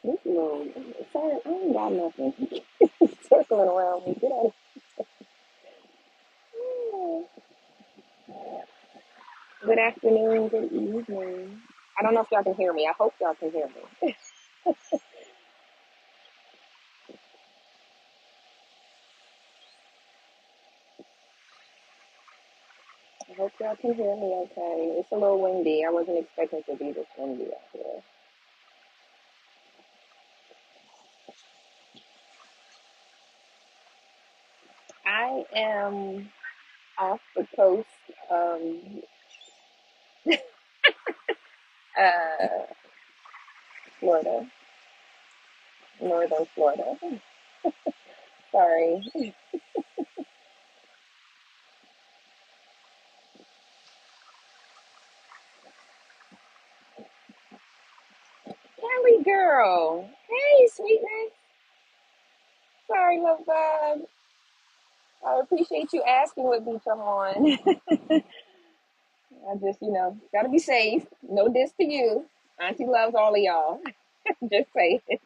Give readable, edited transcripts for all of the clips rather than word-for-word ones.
This little, sir, I ain't got nothing. Circling around me. Get out of here. Good afternoon, good evening. I don't know if y'all can hear me. I hope y'all can hear me. I hope y'all can hear me okay. It's a little windy. I wasn't expecting to be this windy out here. I am off the coast, um, uh, Florida, northern Florida. Sorry. Kelly girl. Hey, sweetness. Sorry, love bug. I appreciate you asking what beach I'm on. I just, gotta be safe. No diss to you. Auntie loves all of y'all. Just say it.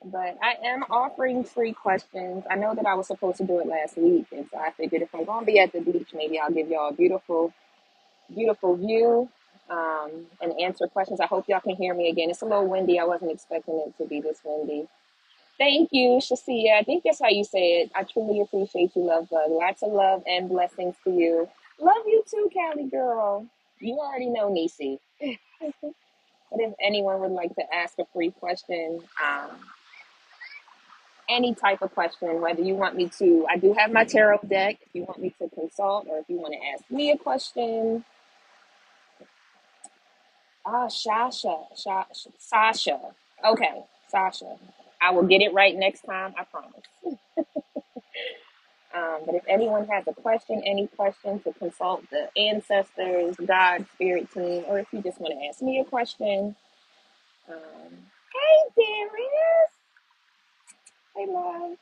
But I am offering free questions. I know that I was supposed to do it last week, and so I figured if I'm gonna be at the beach, maybe I'll give y'all a beautiful, beautiful view, and answer questions. I hope y'all can hear me again. It's a little windy. I wasn't expecting it to be this windy. Thank you, Shasia. I think that's how you say it. I truly appreciate you, love bug. Lots of love and blessings to you. Love you too, Callie girl. You already know, Nisi. But if anyone would like to ask a free question, any type of question, whether you want me to, I do have my tarot deck. If you want me to consult, or if you want to ask me a question, Sasha. Okay, Sasha. I will get it right next time. I promise. But if anyone has a question, any question to consult the ancestors, God, spirit team, or if you just want to ask me a question, hey, Darius. Hey, love.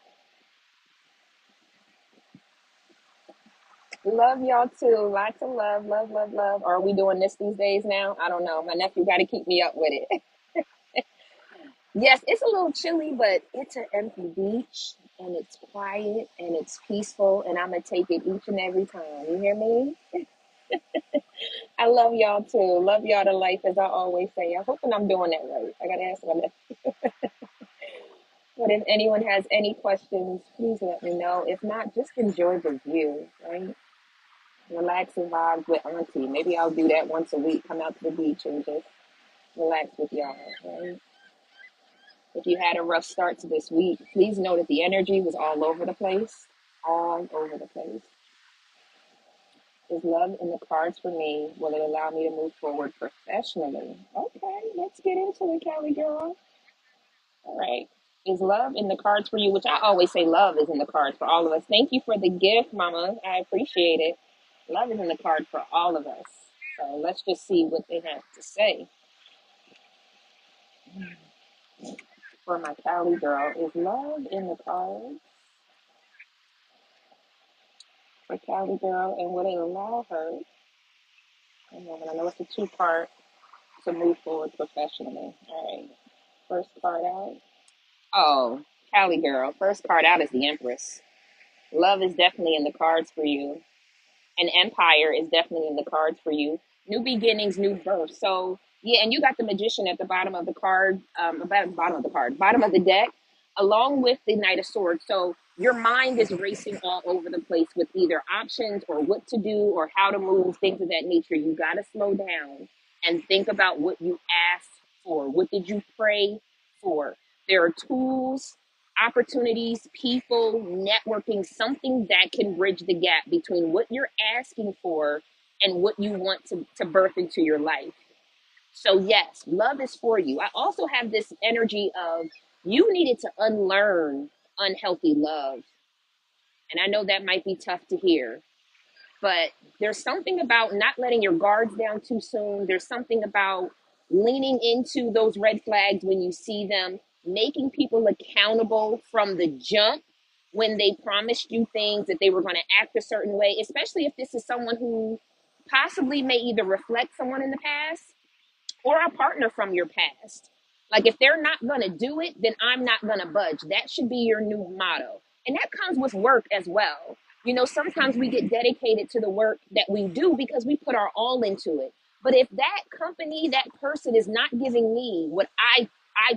Love y'all too. Lots of love, love, love, love. Are we doing this these days now? I don't know. My nephew got to keep me up with it. Yes, it's a little chilly, but it's an empty beach and it's quiet and it's peaceful, and I'm going to take it each and every time. You hear me? I love y'all too. Love y'all to life, as I always say. I'm hoping I'm doing that right. I got to ask my nephew. But if anyone has any questions, please let me know. If not, just enjoy the view, right? Relaxing vibes with Auntie. Maybe I'll do that once a week. Come out to the beach and just relax with y'all, right? If you had a rough start to this week, please know that the energy was all over the place. All over the place. Is love in the cards for me? Will it allow me to move forward professionally? Okay, let's get into it, Kelly girl. All right. Is love in the cards for you? Which I always say love is in the cards for all of us. Thank you for the gift, Mama. I appreciate it. Love is in the card for all of us. So let's just see what they have to say. For my Cali girl, is love in the cards for Cali girl, and would it allow her? I know it's a two-part to move forward professionally. All right, first card out. Oh, Cali girl, first card out is the Empress. Love is definitely in the cards for you. An empire is definitely in the cards for you. New beginnings, new birth. So yeah, and you got the magician at the bottom of the card, bottom of the card, bottom of the deck, along with the Knight of Swords. So your mind is racing all over the place with either options or what to do or how to move, things of that nature. You got to slow down and think about what you asked for. What did you pray for? There are tools, opportunities, people, networking, something that can bridge the gap between what you're asking for and what you want to birth into your life. So, yes, love is for you. I also have this energy of you needed to unlearn unhealthy love. And I know that might be tough to hear, but there's something about not letting your guards down too soon. There's something about leaning into those red flags when you see them, making people accountable from the jump when they promised you things that they were going to act a certain way, especially if this is someone who possibly may either reflect someone in the past or a partner from your past. Like if they're not going to do it, then I'm not going to budge. That should be your new motto. And that comes with work as well. You know, sometimes we get dedicated to the work that we do because we put our all into it. But if that company, that person is not giving me what I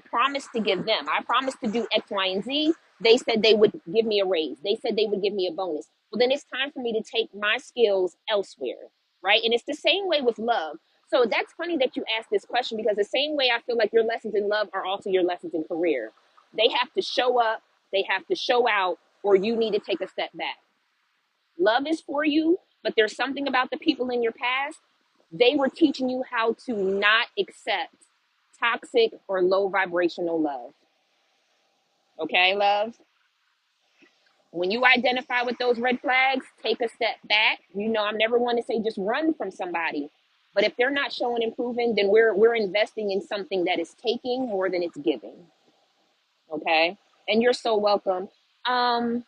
promised to give them, I promised to do X, Y, and Z. They said they would give me a raise. They said they would give me a bonus. Well, then it's time for me to take my skills elsewhere, right? And it's the same way with love. So that's funny that you asked this question because the same way I feel like your lessons in love are also your lessons in career. They have to show up, they have to show out, or you need to take a step back. Love is for you, but there's something about the people in your past. They were teaching you how to not accept toxic or low vibrational love. Okay, love? When you identify with those red flags, take a step back. You know, I'm never one to say just run from somebody. But if they're not showing improving, then we're investing in something that is taking more than it's giving. Okay? And you're so welcome. Um,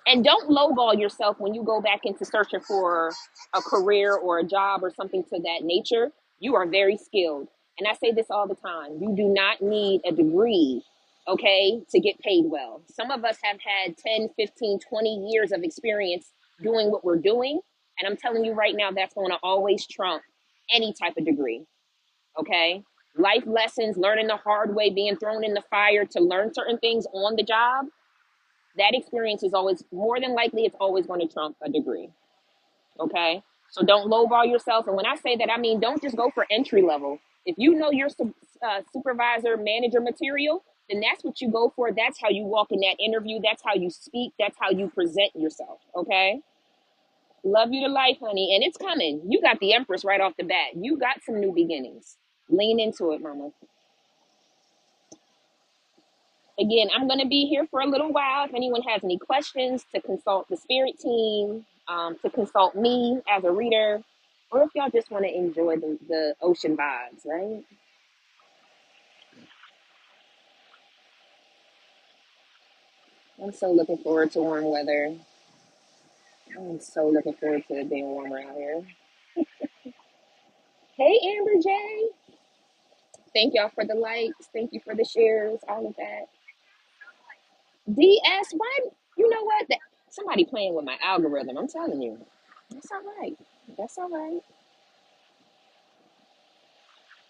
and don't lowball yourself when you go back into searching for a career or a job or something to that nature. You are very skilled. And I say this all the time. You do not need a degree, okay, to get paid well. Some of us have had 10, 15, 20 years of experience doing what we're doing. And I'm telling you right now, that's going to always trump any type of degree, okay? Life lessons, learning the hard way, being thrown in the fire to learn certain things on the job, that experience is always more than likely it's always going to trump a degree. Okay, so don't lowball yourself. And when I say that, I mean don't just go for entry level. If you know your supervisor manager material, then that's what you go for. That's how you walk in that interview. That's how you speak. That's how you present yourself. Okay, love you to life, honey, and it's coming. You got the Empress right off the bat. You got some new beginnings. Lean into it, mama. Again, I'm going to be here for a little while. If anyone has any questions, to consult the spirit team, to consult me as a reader, or if y'all just want to enjoy the ocean vibes, right? I'm so looking forward to warm weather. I'm so looking forward to it being warmer out here. Hey, Amber J. Thank y'all for the likes. Thank you for the shares, all of that. DS, why? You know what? Somebody playing with my algorithm. I'm telling you. That's all right. That's all right.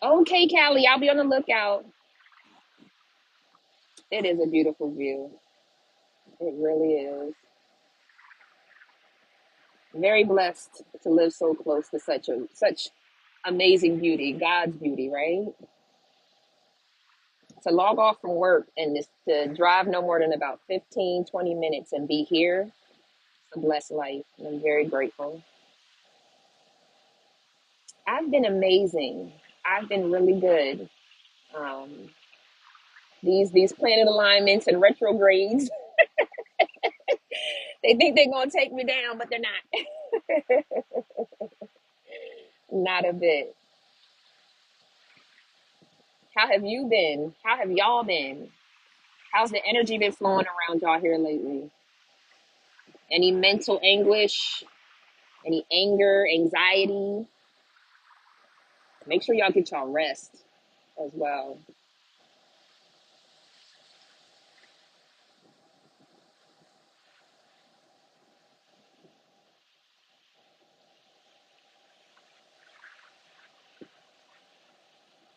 Okay, Callie, I'll be on the lookout. It is a beautiful view. It really is. Very blessed to live so close to such amazing beauty, God's beauty, right? To log off from work and just to drive no more than about 15, 20 minutes and be here, it's a blessed life. And I'm very grateful. I've been amazing. I've been really good. Um, these planet alignments and retrogrades, they think they're gonna take me down, but they're not. Not a bit. How have you been? How have y'all been? How's the energy been flowing around y'all here lately? Any mental anguish? Any anger, anxiety? Make sure y'all get y'all rest as well.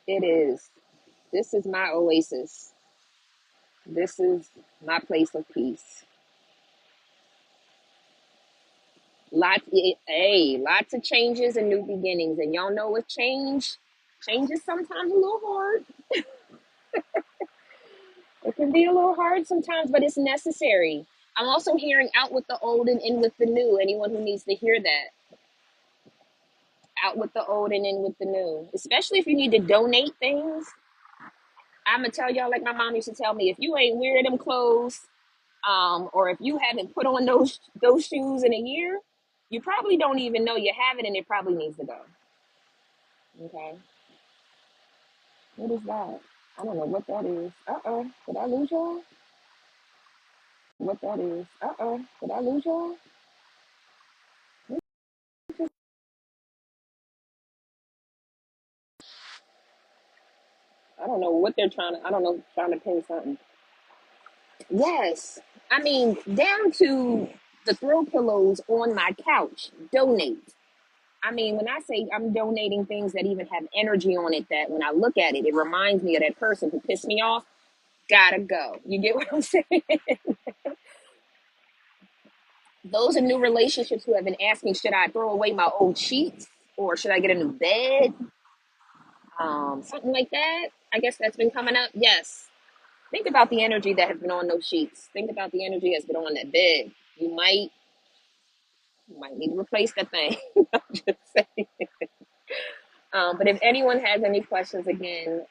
It is. This is my oasis. This is my place of peace. Lots of changes and new beginnings. And y'all know with change is sometimes a little hard. It can be a little hard sometimes, but it's necessary. I'm also hearing out with the old and in with the new. Anyone who needs to hear that, out with the old and in with the new. Especially if you need to donate things. I'm gonna tell y'all like my mom used to tell me: if you ain't wearing them clothes, or if you haven't put on those shoes in a year, you probably don't even know you have it, and it probably needs to go. Okay, what is that? I don't know what that is. Uh-oh, did I lose y'all? What that is? Uh-oh, did I lose y'all? What don't know what they're trying to. I don't know, trying to pin something. Yes, I mean down to the throw pillows on my couch. Donate. I mean, when I say I'm donating things that even have energy on it, that when I look at it, it reminds me of that person who pissed me off. Gotta go. You get what I'm saying? Those are new relationships who have been asking, should I throw away my old sheets or should I get a new bed? Something like that. I guess that's been coming up. Yes. Think about the energy that has been on those sheets. Think about the energy that's been on that bed. You might need to replace that thing. I'm just saying. But if anyone has any questions, again,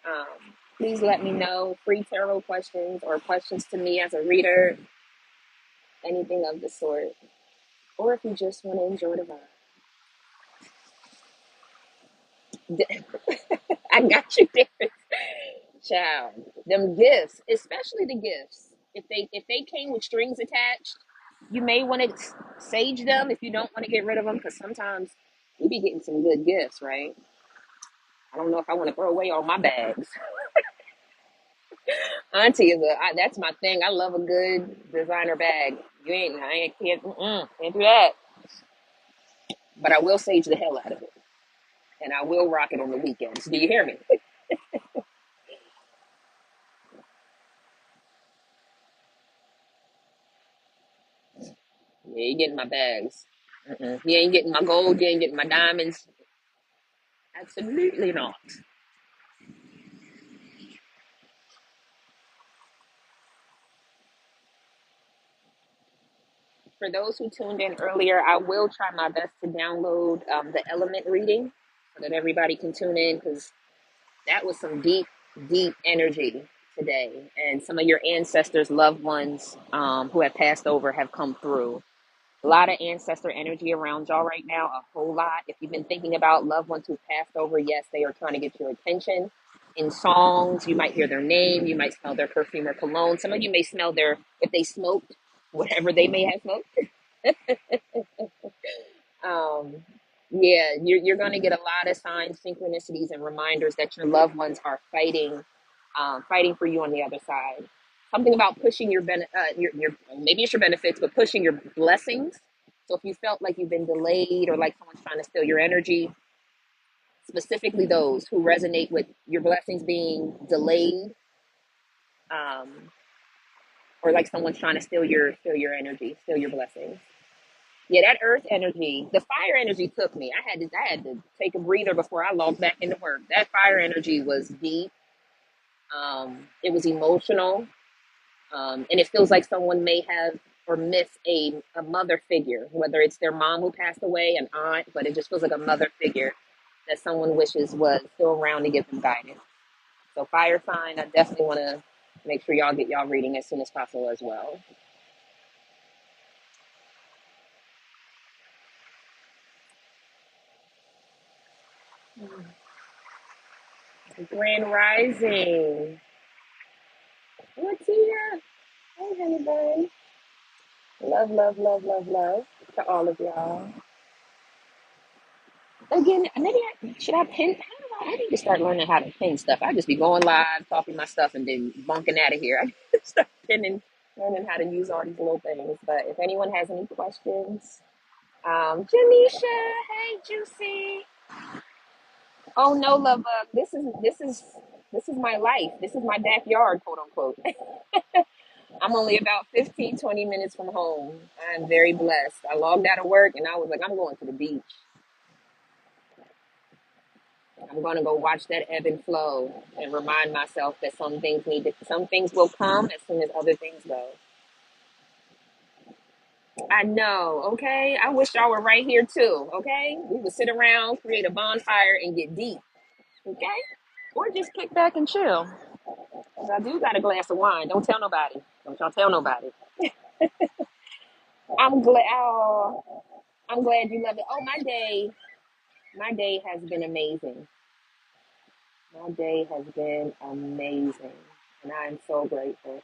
please let me know. Free tarot questions or questions to me as a reader, anything of the sort. Or if you just want to enjoy the vibe. I got you there. Child. Them gifts, especially the gifts. If they came with strings attached, you may want to sage them if you don't want to get rid of them, because sometimes we be getting some good gifts, right? I don't know if I want to throw away all my bags. Auntie that's my thing. I love a good designer bag. I ain't, can't do that. But I will sage the hell out of it. And I will rock it on the weekends. Do you hear me? You ain't getting my bags. You ain't getting my gold. You ain't getting my diamonds. Absolutely not. For those who tuned in earlier, I will try my best to download the element reading so that everybody can tune in, because that was some deep, deep energy today. And some of your ancestors, loved ones who have passed over have come through. A lot of ancestor energy around y'all right now, a whole lot. If you've been thinking about loved ones who passed over, yes, they are trying to get your attention. In songs, you might hear their name, you might smell their perfume or cologne. Some of you may smell if they smoked, whatever they may have smoked. Um, yeah, you're going to get a lot of signs, synchronicities, and reminders that your loved ones are fighting for you on the other side. Something about pushing your maybe it's your benefits, but pushing your blessings. So if you felt like you've been delayed or like someone's trying to steal your energy, specifically those who resonate with your blessings being delayed, um, or like someone's trying to steal your energy, steal your blessings. Yeah, that earth energy, the fire energy took me. I had to take a breather before I logged back into work. That fire energy was deep. It was emotional. And it feels like someone may have or miss a mother figure, whether it's their mom who passed away, an aunt, but it just feels like a mother figure that someone wishes was still around to give them guidance. So fire sign, I definitely want to make sure y'all get y'all reading as soon as possible as well. Grand Rising. What's here? Hey, honey bun. Love, love, love, love, love to all of y'all. Again, maybe should I pin? I need to start learning how to pin stuff. I just be going live, talking my stuff, and then bunking out of here. I need to start pinning, learning how to use all these little things. But if anyone has any questions, Janisha, hey, Juicy. Oh no, love bug. This is my life. This is my backyard, quote unquote. I'm only about 15, 20 minutes from home. I'm very blessed. I logged out of work and I was like, I'm going to the beach. I'm going to go watch that ebb and flow and remind myself that some things will come as soon as other things go. I know, okay? I wish y'all were right here too, okay? We would sit around, create a bonfire, and get deep, okay? Or just kick back and chill. 'Cause I do got a glass of wine. Don't tell nobody. Don't y'all tell nobody. I'm glad. Oh, I'm glad you love it. Oh, my day has been amazing. My day has been amazing, and I'm so grateful.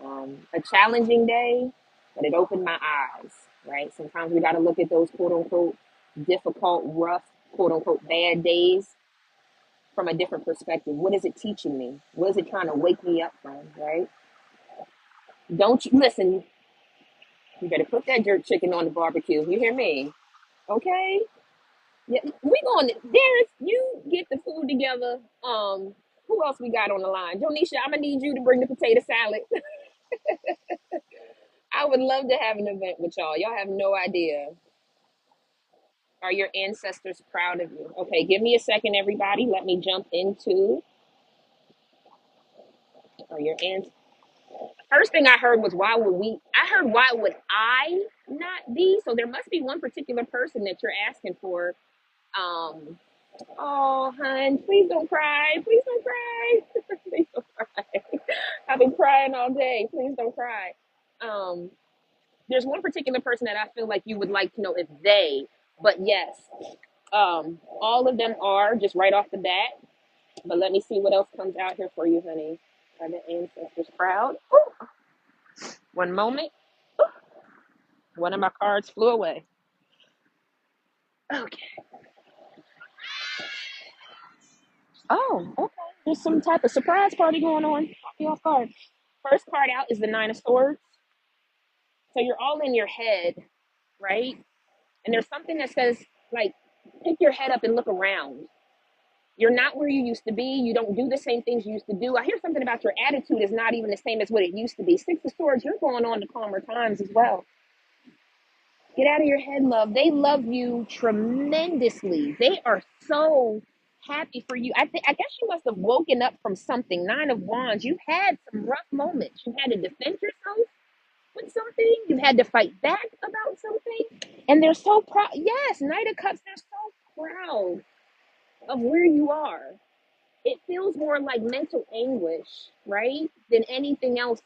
A challenging day, but it opened my eyes, right? Sometimes we got to look at those quote unquote difficult, rough, quote unquote bad days from a different perspective? What is it teaching me? What is it trying to wake me up from, right? Don't you listen, you better put that jerk chicken on the barbecue. You hear me? Okay? Yeah, we going to Darius, you get the food together. Who else we got on the line? Jonisha, I'm gonna need you to bring the potato salad. I would love to have an event with y'all. Y'all have no idea. Are your ancestors proud of you? Okay, give me a second, everybody. Let me jump into are your ancestors. First thing I heard was why would we? I heard why would I not be? So there must be one particular person that you're asking for. Um, oh, hun, please don't cry. Please don't cry. Please don't cry. I've been crying all day. Please don't cry. Um, there's one particular person that I feel like you would like to know if they, but yes, all of them are just right off the bat. But let me see what else comes out here for you, honey. Are the ancestors proud? Ooh, one moment. One of my cards flew away. Okay. Oh, okay. There's some type of surprise party going on. Caught me off guard. First card out is the Nine of Swords. So you're all in your head, right? And there's something that says, like, pick your head up and look around. You're not where you used to be. You don't do the same things you used to do. I hear something about your attitude is not even the same as what it used to be. Six of Swords, you're going on to calmer times as well. Get out of your head, love. They love you tremendously. They are so happy for you. I guess you must have woken up from something. Nine of Wands. You've had some rough moments. You had to defend yourself with something. You had to fight back about something. And they're so proud. Yes, Knight of Cups, they're so proud of where you are. It feels more like mental anguish, right? Than anything else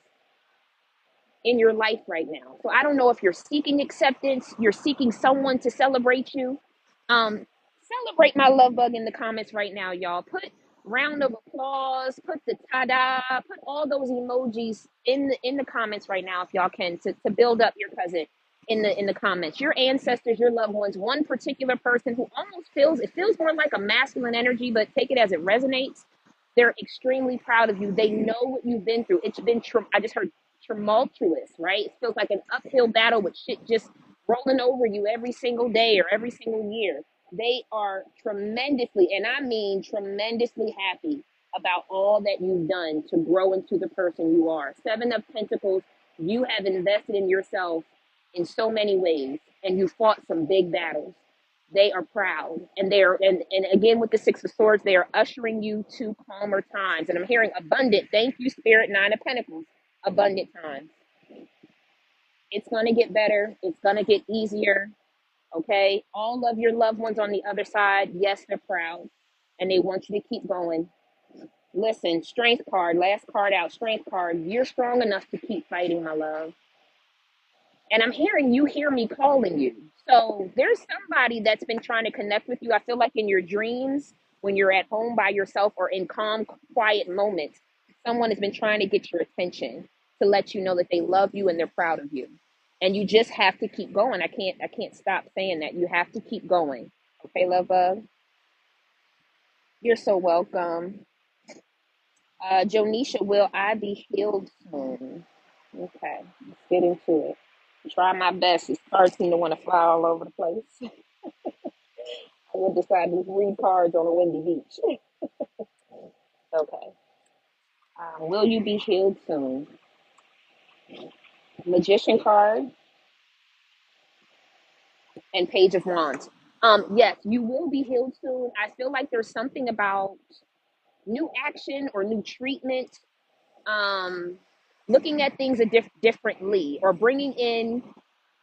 in your life right now. So I don't know if you're seeking acceptance, you're seeking someone to celebrate you. Um, Celebrate my love bug in the comments right now, y'all. Put round of applause, put the ta-da, put all those emojis in the comments right now if y'all can to build up your cousin in the comments. Your ancestors, your loved ones, one particular person who almost feels it feels more like a masculine energy, but take it as it resonates. They're extremely proud of you. They know what you've been through. It's been I just heard tumultuous, right? It feels like an uphill battle with shit just rolling over you every single day or every single year. They are tremendously, and I mean tremendously happy about all that you've done to grow into the person you are. Seven of Pentacles, you have invested in yourself in so many ways, and you fought some big battles. They are proud, and and again with the Six of Swords, they are ushering you to calmer times. And I'm hearing abundant. Thank you, Spirit. Nine of Pentacles, abundant times. It's gonna get better. It's gonna get easier. Okay, all of your loved ones on the other side, yes, they're proud, and they want you to keep going. Listen, Strength card, last card out, Strength card. You're strong enough to keep fighting, my love. And I'm hearing you hear me calling you. So there's somebody that's been trying to connect with you. I feel like in your dreams, when you're at home by yourself or in calm, quiet moments, someone has been trying to get your attention to let you know that they love you and they're proud of you. And you just have to keep going. I can't stop saying that. You have to keep going. Okay, love bug. You're so welcome. Jonisha, will I be healed soon? Okay, let's get into it. Try my best. These cards seem to want to fly all over the place. I would decide to read cards on a windy beach. Okay. Will you be healed soon? Magician card and Page of Wands. Yes, you will be healed soon. I feel like there's something about new action or new treatment. Um, Looking at things differently or bringing in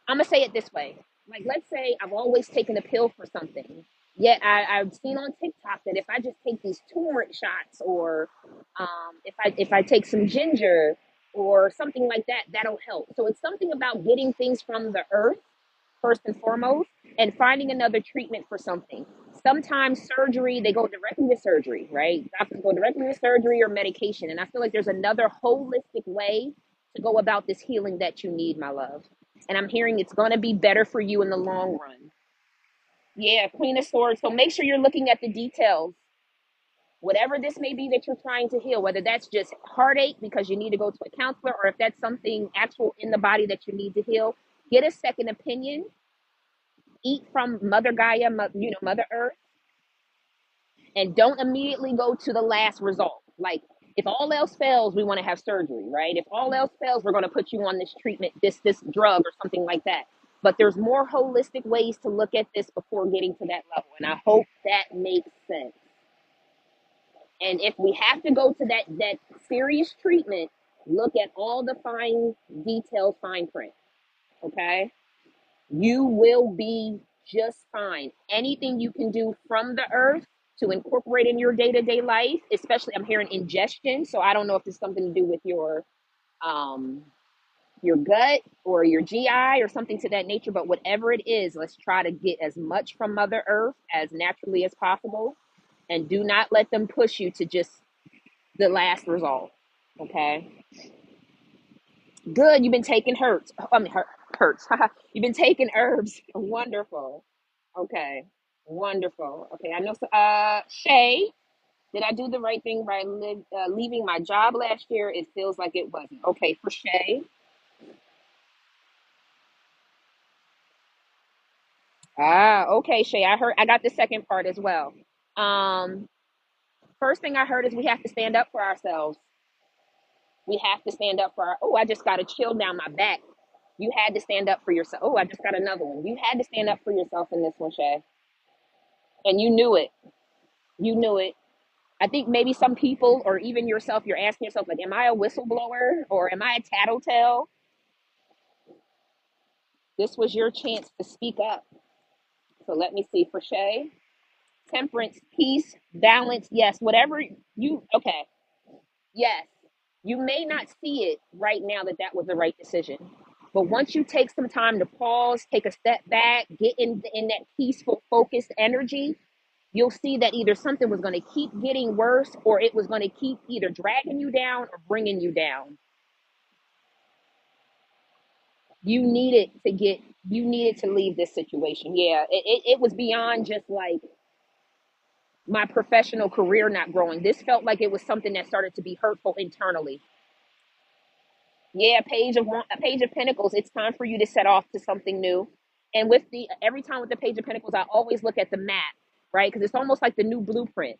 I'm gonna say it this way. Like, let's say I've always taken a pill for something. Yet I've seen on TikTok that if I just take these turmeric shots, or if I take some ginger or something like that, that'll help. So it's something about getting things from the earth first and foremost, and finding another treatment for something. Sometimes surgery, they go directly to surgery, right? Doctors go directly to surgery or medication. And I feel like there's another holistic way to go about this healing that you need, my love. And I'm hearing it's going to be better for you in the long run. Yeah, Queen of Swords. So make sure you're looking at the details. Whatever this may be that you're trying to heal, whether that's just heartache because you need to go to a counselor, or if that's something actual in the body that you need to heal, get a second opinion. Eat from Mother Gaia, Mother Earth, and don't immediately go to the last result. Like, if all else fails, we want to have surgery, right? If all else fails, we're going to put you on this treatment, this drug or something like that. But there's more holistic ways to look at this before getting to that level, and I hope that makes sense. And if we have to go to that serious treatment, look at all the fine details, fine print. Okay, you will be just fine. Anything you can do from the earth to incorporate in your day-to-day life, especially I'm hearing ingestion, so I don't know if it's something to do with um your gut or your GI or something to that nature, but whatever it is, let's try to get as much from Mother Earth as naturally as possible, and do not let them push you to just the last result. Okay, good. You've been taking hurts. You've been taking herbs. Wonderful. Okay, wonderful. Okay, I know. Shay, did I do the right thing by leaving my job last year? It feels like it wasn't. Okay, for Shay. Okay, Shay. I got the second part as well. Um, First thing I heard is we have to stand up for ourselves. We have to stand up for our. Oh, I just got a chill down my back. You had to stand up for yourself. Oh, I just got another one. You had to stand up for yourself in this one, Shay. And you knew it. You knew it. I think maybe some people, or even yourself, you're asking yourself, like, am I a whistleblower or am I a tattletale? This was your chance to speak up. So let me see. For Shay, temperance, peace, balance. Yes, whatever okay. Yes, you may not see it right now that was the right decision. But once you take some time to pause, take a step back, get in that peaceful, focused energy, you'll see that either something was going to keep getting worse, or it was going to keep either dragging you down or bringing you down. You needed you needed to leave this situation. Yeah, it was beyond just like my professional career not growing. This felt like it was something that started to be hurtful internally. Yeah, a page of pentacles. It's time for you to set off to something new. And with the every time with the page of pentacles, I always look at the map, right? Because it's almost like the new blueprint.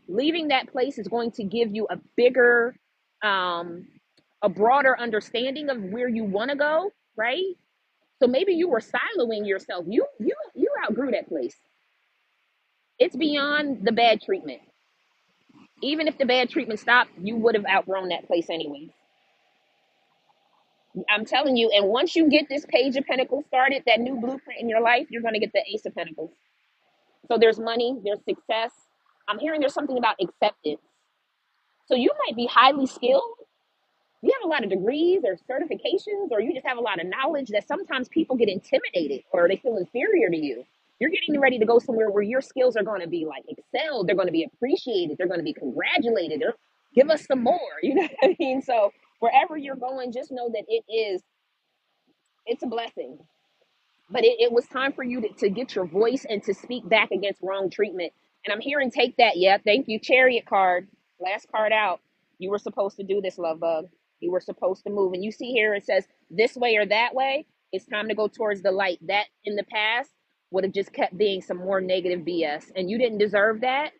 Leaving that place is going to give you a bigger, um, a broader understanding of where you want to go, right? So maybe you were siloing yourself. You outgrew that place. It's beyond the bad treatment. Even if the bad treatment stopped, you would have outgrown that place anyway. I'm telling you, and once you get this page of pentacles started, that new blueprint in your life, you're going to get the ace of pentacles. So there's money, there's success. I'm hearing there's something about acceptance. So you might be highly skilled. You have a lot of degrees or certifications, or you just have a lot of knowledge that sometimes people get intimidated or they feel inferior to you. You're getting ready to go somewhere where your skills are going to be like excelled. They're going to be appreciated. They're going to be congratulated. Give us some more. You know what I mean? So wherever you're going, just know that it's a blessing. But it was time for you to get your voice and to speak back against wrong treatment. And I'm hearing take that. Yeah, thank you. Chariot card. Last card out. You were supposed to do this, love bug. You were supposed to move. And you see here it says this way or that way. It's time to go towards the light. That in the past would have just kept being some more negative BS. And you didn't deserve that.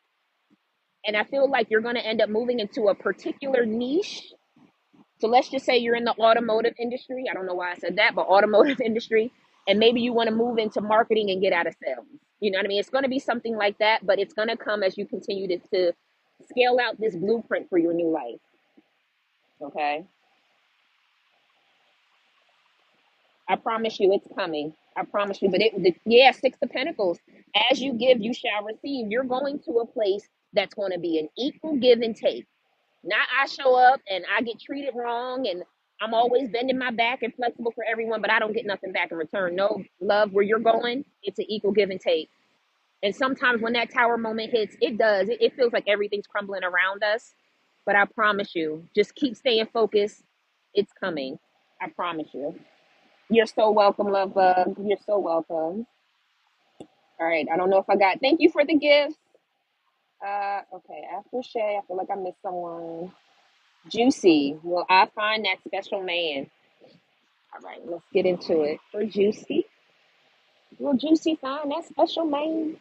And I feel like you're going to end up moving into a particular niche. So let's just say you're in the automotive industry. I don't know why I said that, but automotive industry. And maybe you want to move into marketing and get out of sales. You know what I mean? It's going to be something like that, but it's going to come as you continue to scale out this blueprint for your new life. Okay? I promise you it's coming. I promise you. But yeah, Six of Pentacles. As you give, you shall receive. You're going to a place that's going to be an equal give and take. Not I show up and I get treated wrong and I'm always bending my back and flexible for everyone, but I don't get nothing back in return. No, love, where you're going, it's an equal give and take. And sometimes when that tower moment hits, it does. It feels like everything's crumbling around us. But I promise you, just keep staying focused. It's coming. I promise you. You're so welcome, love bug. You're so welcome. All right. I don't know if I got. Thank you for the gifts. Okay, after Shay, I feel like I missed someone. Juicy, will I find that special man? All right, let's get into it. For Juicy, will Juicy find that special man?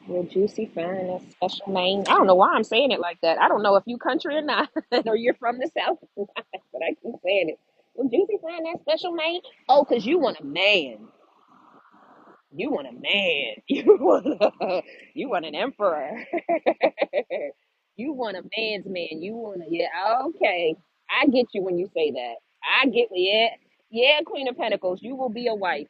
Will Juicy find that special man? I don't know why I'm saying it like that. I don't know if you country or not, or you're from the South or not, but I keep saying it. Will Juicy find that special man? Oh, because you want a man. You want a man. You want an emperor. You want a man's man. You want a yeah. Okay, I get you when you say that. I get yeah, yeah. Queen of Pentacles. You will be a wife,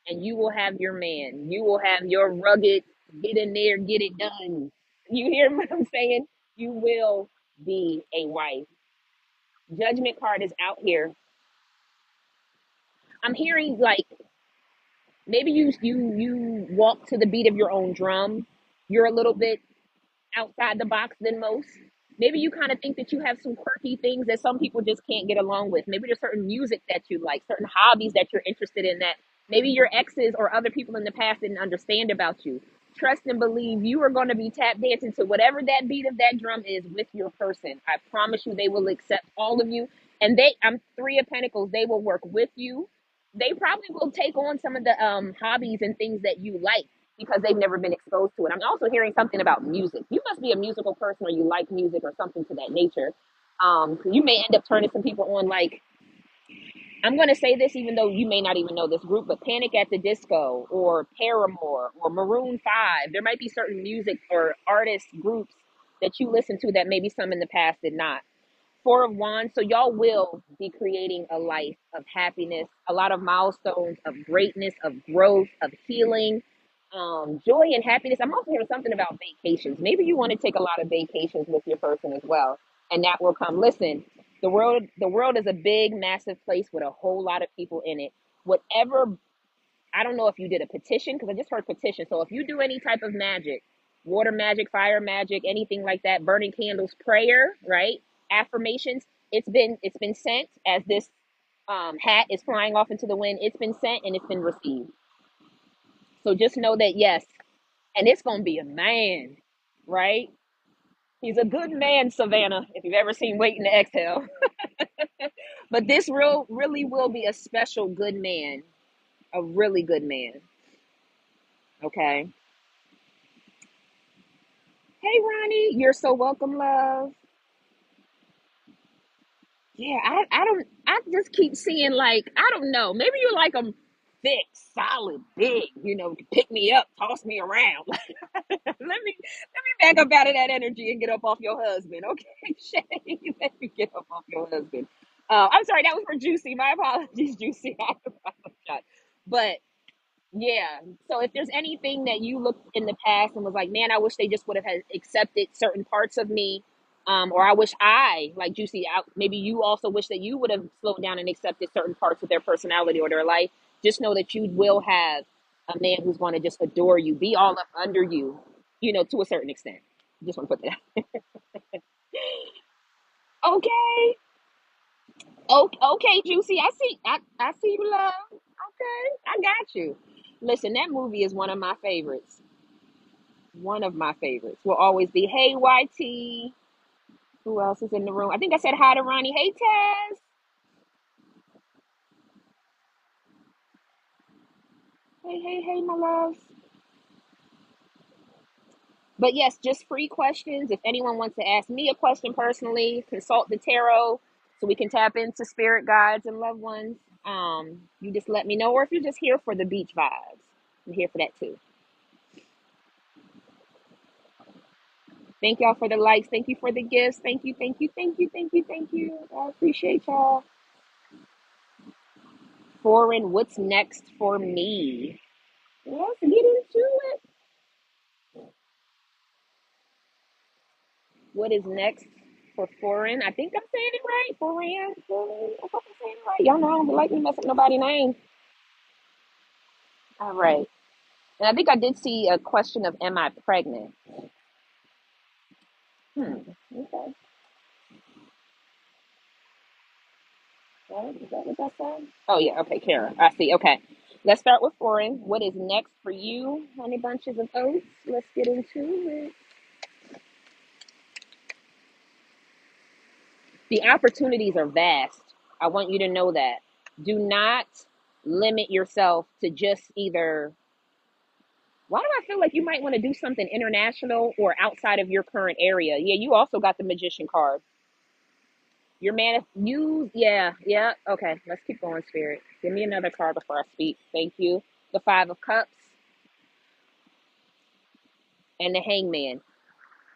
and you will have your man. You will have your rugged. Get in there, get it done. You hear what I'm saying? You will be a wife. Judgment card is out here. I'm hearing like maybe you walk to the beat of your own drum. You're a little bit outside the box than most. Maybe you kind of think that you have some quirky things that some people just can't get along with. Maybe there's certain music that you like, certain hobbies that you're interested in that maybe your exes or other people in the past didn't understand about you. Trust and believe you are going to be tap dancing to whatever that beat of that drum is with your person. I promise you they will accept all of you. And I'm three of pentacles. They will work with you. They probably will take on some of the hobbies and things that you like because they've never been exposed to it. I'm also hearing something about music. You must be a musical person or you like music or something to that nature. You may end up turning some people on like, I'm going to say this even though you may not even know this group, but Panic at the Disco or Paramore or Maroon 5. There might be certain music or artist groups that you listen to that maybe some in the past did not. Four of Wands. So y'all will be creating a life of happiness, a lot of milestones of greatness, of growth, of healing, joy and happiness. I'm also hearing something about vacations. Maybe you want to take a lot of vacations with your person as well, and that will come. Listen, the world is a big, massive place with a whole lot of people in it. Whatever I don't know if you did a petition because I just heard petition. So if you do any type of magic, water magic, fire magic, anything like that, burning candles, prayer, right? Affirmations, it's been sent as this hat is flying off into the wind. It's been sent and it's been received. So just know that yes, and it's gonna be a man, right? He's a good man, Savannah. If you've ever seen Waiting to Exhale, but this really will be a special good man, a really good man. Okay. Hey, Ronnie, you're so welcome, love. Yeah, I just keep seeing like, I don't know, maybe you like them thick, solid, big, pick me up, toss me around. let me back up out of that energy and get up off your husband, okay, Shay? Let me get up off your husband. I'm sorry, that was for Juicy. My apologies, Juicy. I apologize. But yeah. So if there's anything that you looked in the past and was like, man, I wish they just would have had accepted certain parts of me, or I wish like Juicy, maybe you also wish that you would have slowed down and accepted certain parts of their personality or their life. Just know that you will have a man who's going to just adore you, be all up under you, to a certain extent. Just want to put that. Okay. Okay, Juicy. I see you, love. Okay, I got you. Listen, that movie is one of my favorites. One of my favorites will always be Hey YT. Who else is in the room? I think I said hi to Ronnie. Hey Taz. Hey, my loves. But yes, just free questions. If anyone wants to ask me a question personally, consult the tarot so we can tap into spirit guides and loved ones. You just let me know, or if you're just here for the beach vibes, I'm here for that too. Thank y'all for the likes. Thank you for the gifts. Thank you. I appreciate y'all. Foreign, what's next for me? Let's get into it. What is next for foreign? I think I'm saying it right. Foreign. I hope I'm saying it right. Y'all know I don't like me mess up nobody's name. All right. And I think I did see a question of am I pregnant? Okay. Right. Is that what that said? Oh yeah, okay, Kara. I see. Okay. Let's start with foreign. What is next for you, honey bunches of oats? Let's get into it. The opportunities are vast. I want you to know that. Do not limit yourself to just either. Why do I feel like you might want to do something international or outside of your current area? Yeah, you also got the magician card. Your man, you, yeah, yeah. Okay, let's keep going, Spirit. Give me another card before I speak. Thank you. The Five of Cups and the Hangman.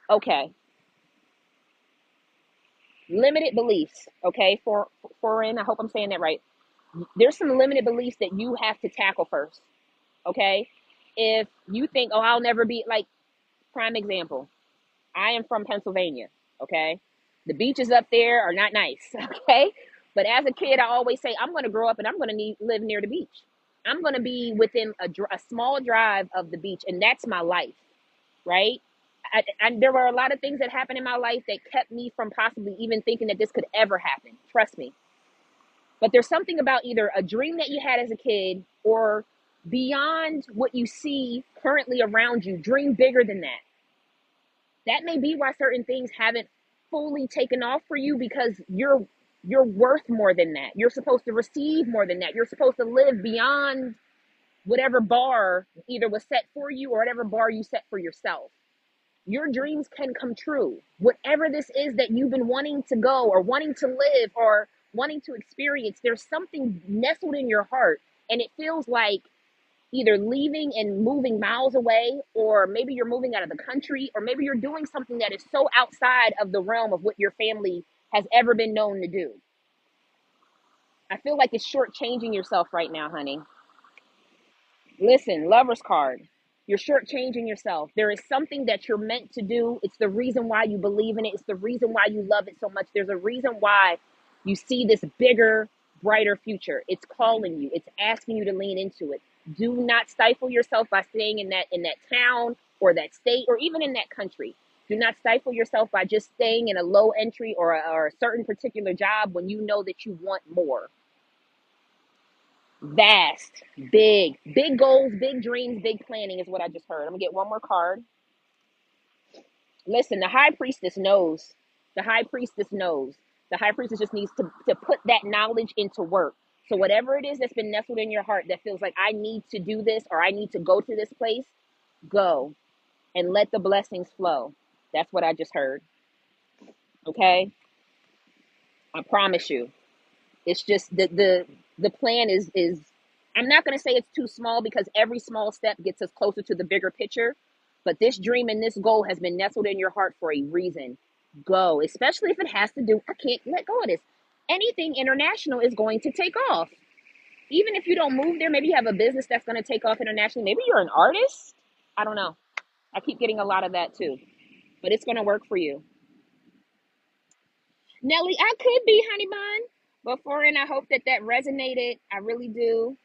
Okay, limited beliefs. Okay, for foreign. I hope I'm saying that right. There's some limited beliefs that you have to tackle first. Okay, if you think, oh, I'll never be like, prime example. I am from Pennsylvania. Okay, the beaches up there are not nice. Okay, but as a kid, I always say I'm going to grow up and I'm going to live near the beach. I'm going to be within a small drive of the beach, and that's my life, right? There were a lot of things that happened in my life that kept me from possibly even thinking that this could ever happen. Trust me. But there's something about either a dream that you had as a kid or beyond what you see currently around you. Dream bigger than that. That may be why certain things haven't fully taken off for you, because you're worth more than that. You're supposed to receive more than that. You're supposed to live beyond whatever bar either was set for you or whatever bar you set for yourself. Your dreams can come true. Whatever this is that you've been wanting to go or wanting to live or wanting to experience, there's something nestled in your heart, and it feels like either leaving and moving miles away, or maybe you're moving out of the country, or maybe you're doing something that is so outside of the realm of what your family has ever been known to do. I feel like it's shortchanging yourself right now, honey. Listen, lover's card. You're shortchanging yourself. There is something that you're meant to do. It's the reason why you believe in it. It's the reason why you love it so much. There's a reason why you see this bigger, brighter future. It's calling you. It's asking you to lean into it. Do not stifle yourself by staying in that town or that state or even in that country. Do not stifle yourself by just staying in a low entry or a certain particular job when you know that you want more. Vast, big goals, big dreams, big planning is what I just heard. I'm gonna get one more card. Listen, the high priestess knows. The high priestess knows. The high priestess just needs to put that knowledge into work. So whatever it is that's been nestled in your heart that feels like I need to do this or I need to go to this place, go and let the blessings flow. That's what I just heard. Okay? I promise you. It's just the plan is I'm not going to say it's too small, because every small step gets us closer to the bigger picture, but this dream and this goal has been nestled in your heart for a reason. Go, especially if it has to do, I can't let go of this. Anything international is going to take off. Even if you don't move there, maybe you have a business that's going to take off internationally. Maybe you're an artist. I don't know. I keep getting a lot of that too, but it's going to work for you. Nelly, I could be, honey bun. Before, and I hope that that resonated. I really do.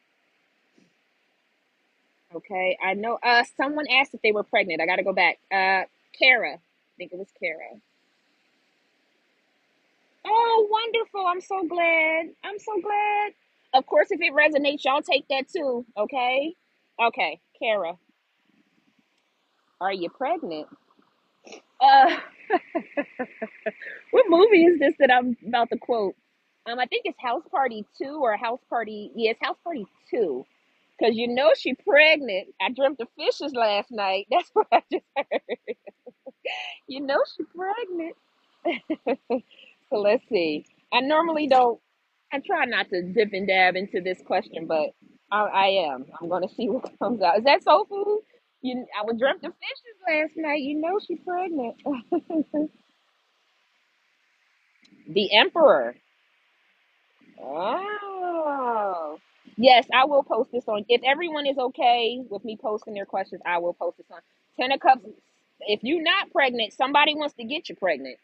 Okay, I know. Someone asked if they were pregnant. I got to go back. Kara, I think it was Kara. Oh, wonderful! I'm so glad. I'm so glad. Of course, if it resonates, y'all take that too. Okay. Okay, Kara, are you pregnant? Uh, what movie is this that I'm about to quote? I think it's House Party 2 or House Party. Yeah, it's House Party 2. Cause you know she pregnant. I dreamt of fishes last night. That's what I just heard. You know she pregnant. So let's see. I normally don't. I try not to dip and dab into this question, but I am. I'm gonna see what comes out. Is that soul food? I was dreamt of fishes last night. You know she pregnant. The Emperor. Oh. Yes, I will post this on. If everyone is okay with me posting their questions, I will post this on. Ten of Cups. If you're not pregnant, somebody wants to get you pregnant.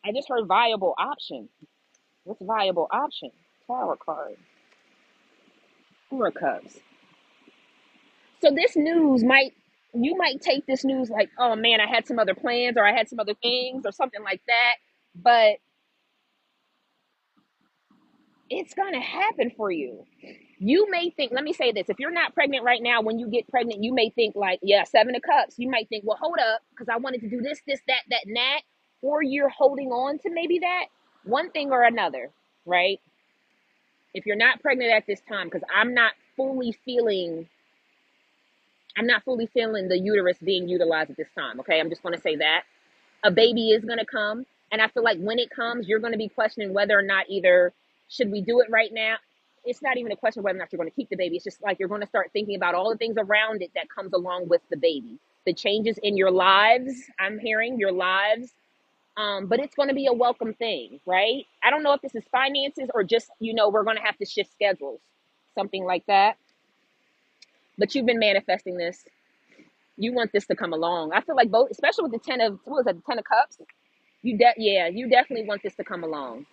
I just heard viable option. What's viable option? Tower card. Four of Cups. So this news might, you might take this news like, oh man, I had some other plans or I had some other things or something like that. But It's going to happen for you. You may think, let me say this, if you're not pregnant right now, when you get pregnant, you may think like, yeah, 7 of cups. You might think, well, hold up, because I wanted to do this, that, and that. Or you're holding on to maybe that one thing or another, right? If you're not pregnant at this time, because I'm not fully feeling the uterus being utilized at this time. Okay. I'm just going to say that a baby is going to come. And I feel like when it comes, you're going to be questioning whether or not either should we do it right now? It's not even a question of whether or not you're going to keep the baby. It's just like you're going to start thinking about all the things around it that comes along with the baby, the changes in your lives. I'm hearing your lives. But it's going to be a welcome thing, right? I don't know if this is finances or just, we're going to have to shift schedules, something like that. But you've been manifesting this. You want this to come along. I feel like both, especially with the 10 of, what was that, the 10 of cups? You definitely want this to come along.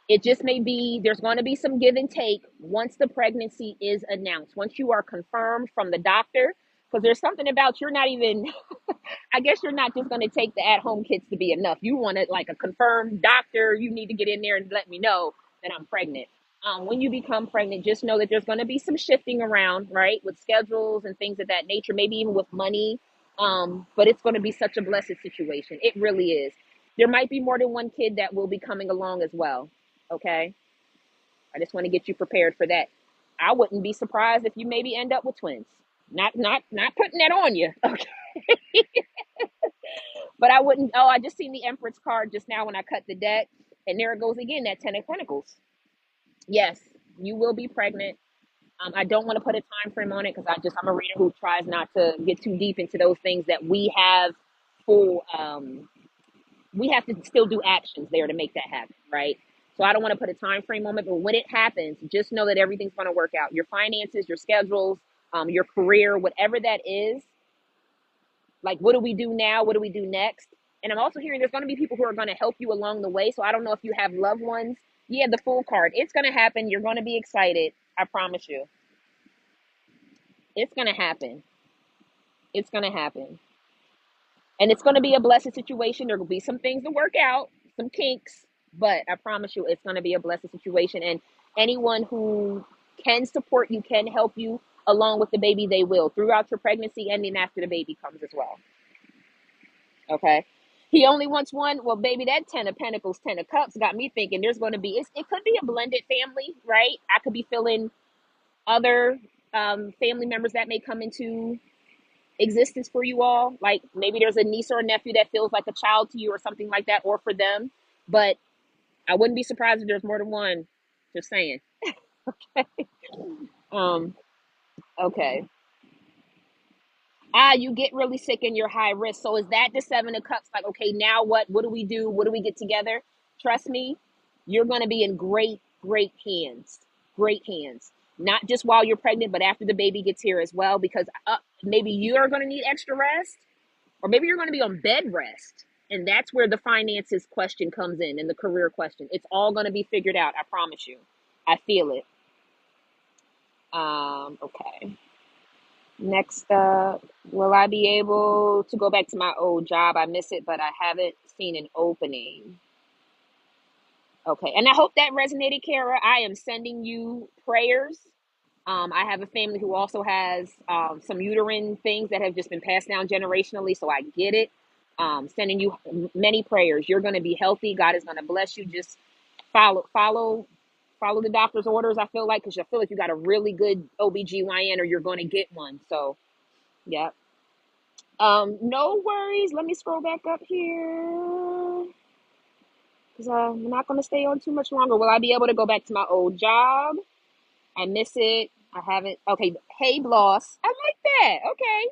It just may be, there's going to be some give and take once the pregnancy is announced, once you are confirmed from the doctor, because there's something about you're not even, I guess you're not just going to take the at-home kits to be enough. You want it like a confirmed doctor. You need to get in there and let me know that I'm pregnant. When you become pregnant, just know that there's going to be some shifting around, right, with schedules and things of that nature, maybe even with money. But it's going to be such a blessed situation. It really is. There might be more than one kid that will be coming along as well. Okay. I just want to get you prepared for that. I wouldn't be surprised if you maybe end up with twins. Not putting that on you. Okay. But I wouldn't. Oh, I just seen the Empress card just now when I cut the deck, and there it goes again. That 10 of Pentacles. Yes, you will be pregnant. I don't want to put a time frame on it because I'm a reader who tries not to get too deep into those things that we have full. We have to still do actions there to make that happen, right? So I don't want to put a time frame on it, but when it happens, just know that everything's going to work out. Your finances, your schedules, your career, whatever that is, like, what do we do now? What do we do next? And I'm also hearing there's going to be people who are going to help you along the way. So I don't know if you have loved ones. Yeah, the Fool card. It's going to happen. You're going to be excited. I promise you. It's going to happen. It's going to happen. And it's going to be a blessed situation. There will be some things to work out, some kinks, but I promise you it's going to be a blessed situation. And anyone who can support you, can help you along with the baby, they will throughout your pregnancy and then after the baby comes as well. Okay. He only wants one. Well, baby, that 10 of Pentacles, 10 of Cups got me thinking there's going to be, it could be a blended family, right? I could be feeling other family members that may come into existence for you all. Like maybe there's a niece or a nephew that feels like a child to you or something like that, or for them. But I wouldn't be surprised if there's more than one. Just saying. Um, okay. You get really sick and you're high risk. So is that the 7 of Cups? Like, okay, now what? What do we do? What do we get together? Trust me, you're going to be in great, great hands. Great hands. Not just while you're pregnant, but after the baby gets here as well, because maybe you are going to need extra rest, or maybe you're going to be on bed rest. And that's where the finances question comes in and the career question. It's all going to be figured out. I promise you. I feel it. Okay. Next up, will I be able to go back to my old job? I miss it, but I haven't seen an opening. Okay. And I hope that resonated, Kara. I am sending you prayers. I have a family who also has some uterine things that have just been passed down generationally, so I get it. Sending you many prayers. You're going to be healthy. God is going to bless you. Just follow the doctor's orders. I feel like, because I feel like you got a really good OBGYN or you're going to get one. So, yeah. No worries. Let me scroll back up here because I'm not going to stay on too much longer. Will I be able to go back to my old job? I miss it. I haven't. Okay. Hey, Bloss. I like that. Okay.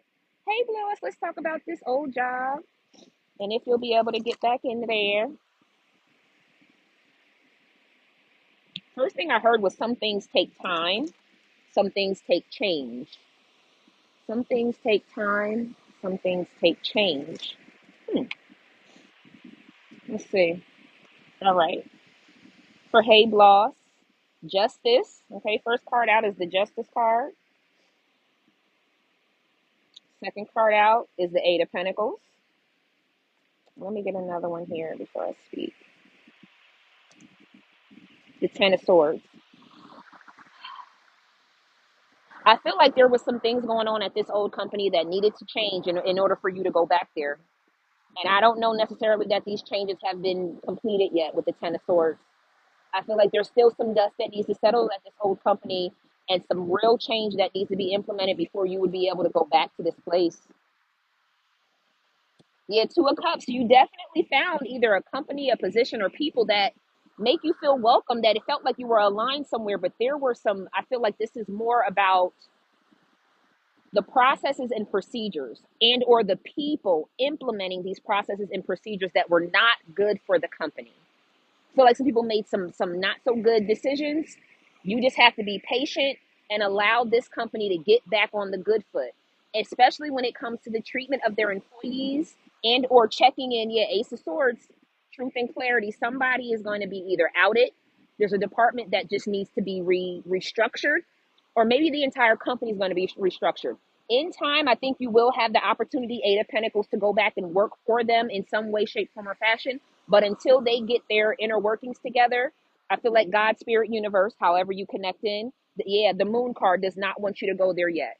Hey, Bloss. Let's talk about this old job and if you'll be able to get back in there. First thing I heard was some things take time, some things take change. Some things take time, some things take change. Hmm. Let's see. All right. For Hey Bloss, Justice. Okay, first card out is the Justice card. Second card out is the 8 of Pentacles. Let me get another one here before I speak. The Ten of Swords. I feel like there was some things going on at this old company that needed to change in order for you to go back there. And I don't know necessarily that these changes have been completed yet with the Ten of Swords. I feel like there's still some dust that needs to settle at this old company and some real change that needs to be implemented before you would be able to go back to this place. Yeah, Two of Cups, you definitely found either a company, a position, or people that make you feel welcome, that it felt like you were aligned somewhere. But there were some, I feel like this is more about the processes and procedures and or the people implementing these processes and procedures that were not good for the company. Feel like some people made some not so good decisions. You just have to be patient and allow this company to get back on the good foot, especially when it comes to the treatment of their employees and or checking in. Yeah, Ace of Swords, truth and clarity. Somebody is going to be either outed. There's a department that just needs to be restructured, or maybe the entire company is going to be restructured. In time, I think you will have the opportunity, Eight of Pentacles, to go back and work for them in some way, shape, form, or fashion. But until they get their inner workings together, I feel like God, Spirit, Universe, however you connect in, yeah, the Moon card does not want you to go there yet.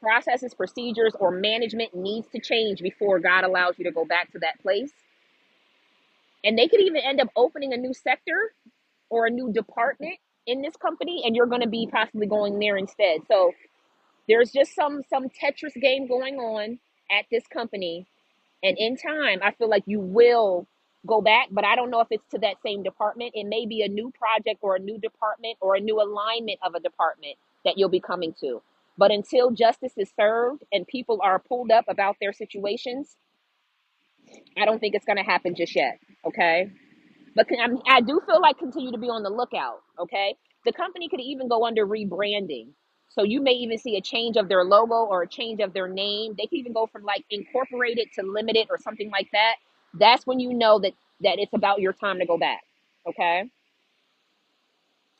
Processes, procedures, or management needs to change before God allows you to go back to that place. And they could even end up opening a new sector or a new department in this company, and you're going to be possibly going there instead. So there's just some Tetris game going on at this company. And in time, I feel like you will go back, but I don't know if it's to that same department. It may be a new project or a new department or a new alignment of a department that you'll be coming to. But until justice is served and people are pulled up about their situations, I don't think it's going to happen just yet. Okay. But I do feel like continue to be on the lookout. Okay. The company could even go under rebranding. So you may even see a change of their logo or a change of their name. They could even go from like incorporated to limited or something like that. That's when you know that it's about your time to go back. Okay.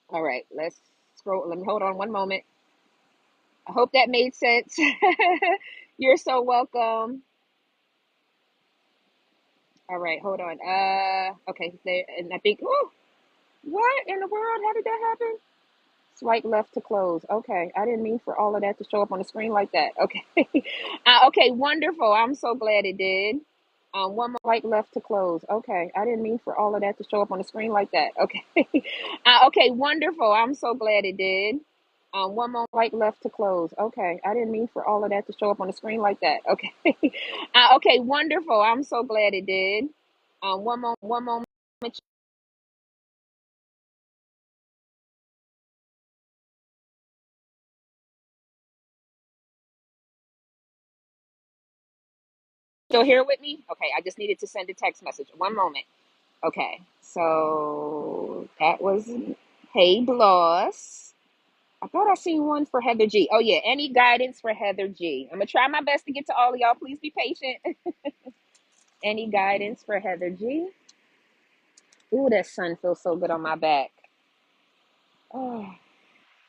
All right. Let's scroll. Let me hold on one moment. I hope that made sense. You're so welcome. All right. Hold on. Okay. There, and I think, oh, what in the world? How did that happen? Swipe left to close. Okay. I didn't mean for all of that to show up on the screen like that. Okay. Okay. Wonderful. I'm so glad it did. One more swipe left to close. Okay. I didn't mean for all of that to show up on the screen like that. Okay. Okay. Wonderful. I'm so glad it did. One more swipe left to close. Okay. I didn't mean for all of that to show up on the screen like that. Okay. Okay. Wonderful. I'm so glad it did. One moment. Still here with me? Okay, I just needed to send a text message. One moment. Okay, so that was Hey Bloss. I thought I seen one for Heather G. Oh yeah, any guidance for Heather G? I'm gonna try my best to get to all of y'all. Please be patient. Any guidance for Heather G? Ooh, that sun feels so good on my back. Oh,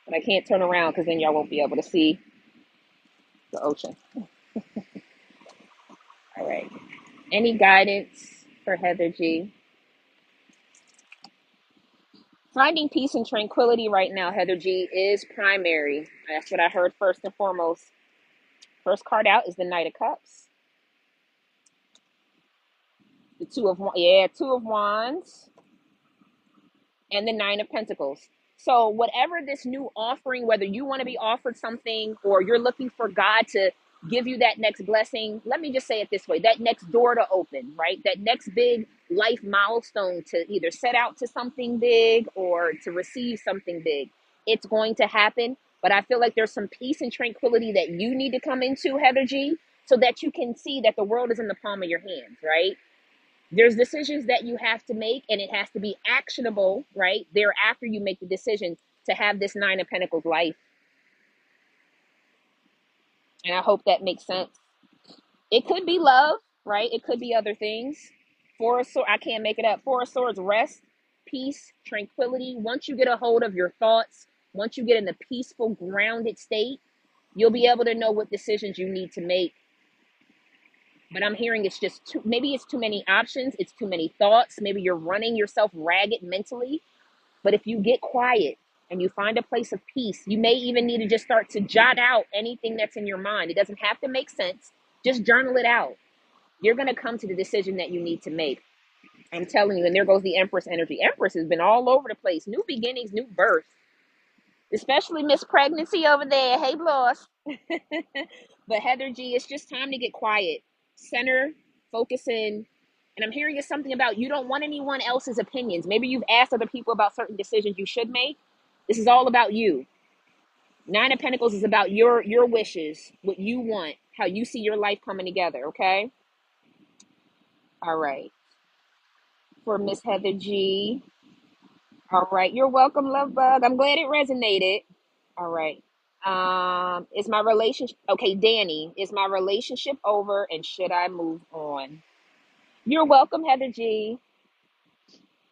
but I can't turn around because then y'all won't be able to see the ocean. All right. Any guidance for Heather G? Finding peace and tranquility right now, Heather G, is primary. That's what I heard first and foremost. First card out is the Knight of Cups. The Two of Wands, and the Nine of Pentacles. So whatever this new offering, whether you want to be offered something or you're looking for God to give you that next blessing, let me just say it this way, that next door to open, right? That next big life milestone to either set out to something big or to receive something big. It's going to happen. But I feel like there's some peace and tranquility that you need to come into, Heather G, so that you can see that the world is in the palm of your hands, right? There's decisions that you have to make and it has to be actionable, right? Thereafter you make the decision to have this Nine of Pentacles life. And I hope that makes sense. It could be love, right? It could be other things. Four of Swords, I can't make it up. Four of Swords, rest, peace, tranquility. Once you get a hold of your thoughts, once you get in the peaceful, grounded state, you'll be able to know what decisions you need to make. But I'm hearing it's just too, maybe it's too many options, it's too many thoughts. Maybe you're running yourself ragged mentally. But if you get quiet and you find a place of peace, you may even need to just start to jot out anything that's in your mind. It doesn't have to make sense. Just journal it out. You're going to come to the decision that you need to make. I'm telling you, and there goes the Empress energy. Empress has been all over the place. New beginnings, new birth, especially Miss Pregnancy over there. Hey, Bloss. But Heather G, it's just time to get quiet, center, focus in. And I'm hearing it's something about you don't want anyone else's opinions. Maybe you've asked other people about certain decisions you should make. This is all about you. Nine of Pentacles is about your wishes, what you want, how you see your life coming together. Okay. All right. For Miss Heather G. All right. You're welcome, love bug. I'm glad it resonated. All right. Is my relationship okay, Danny? Is my relationship over and should I move on? You're welcome, Heather G.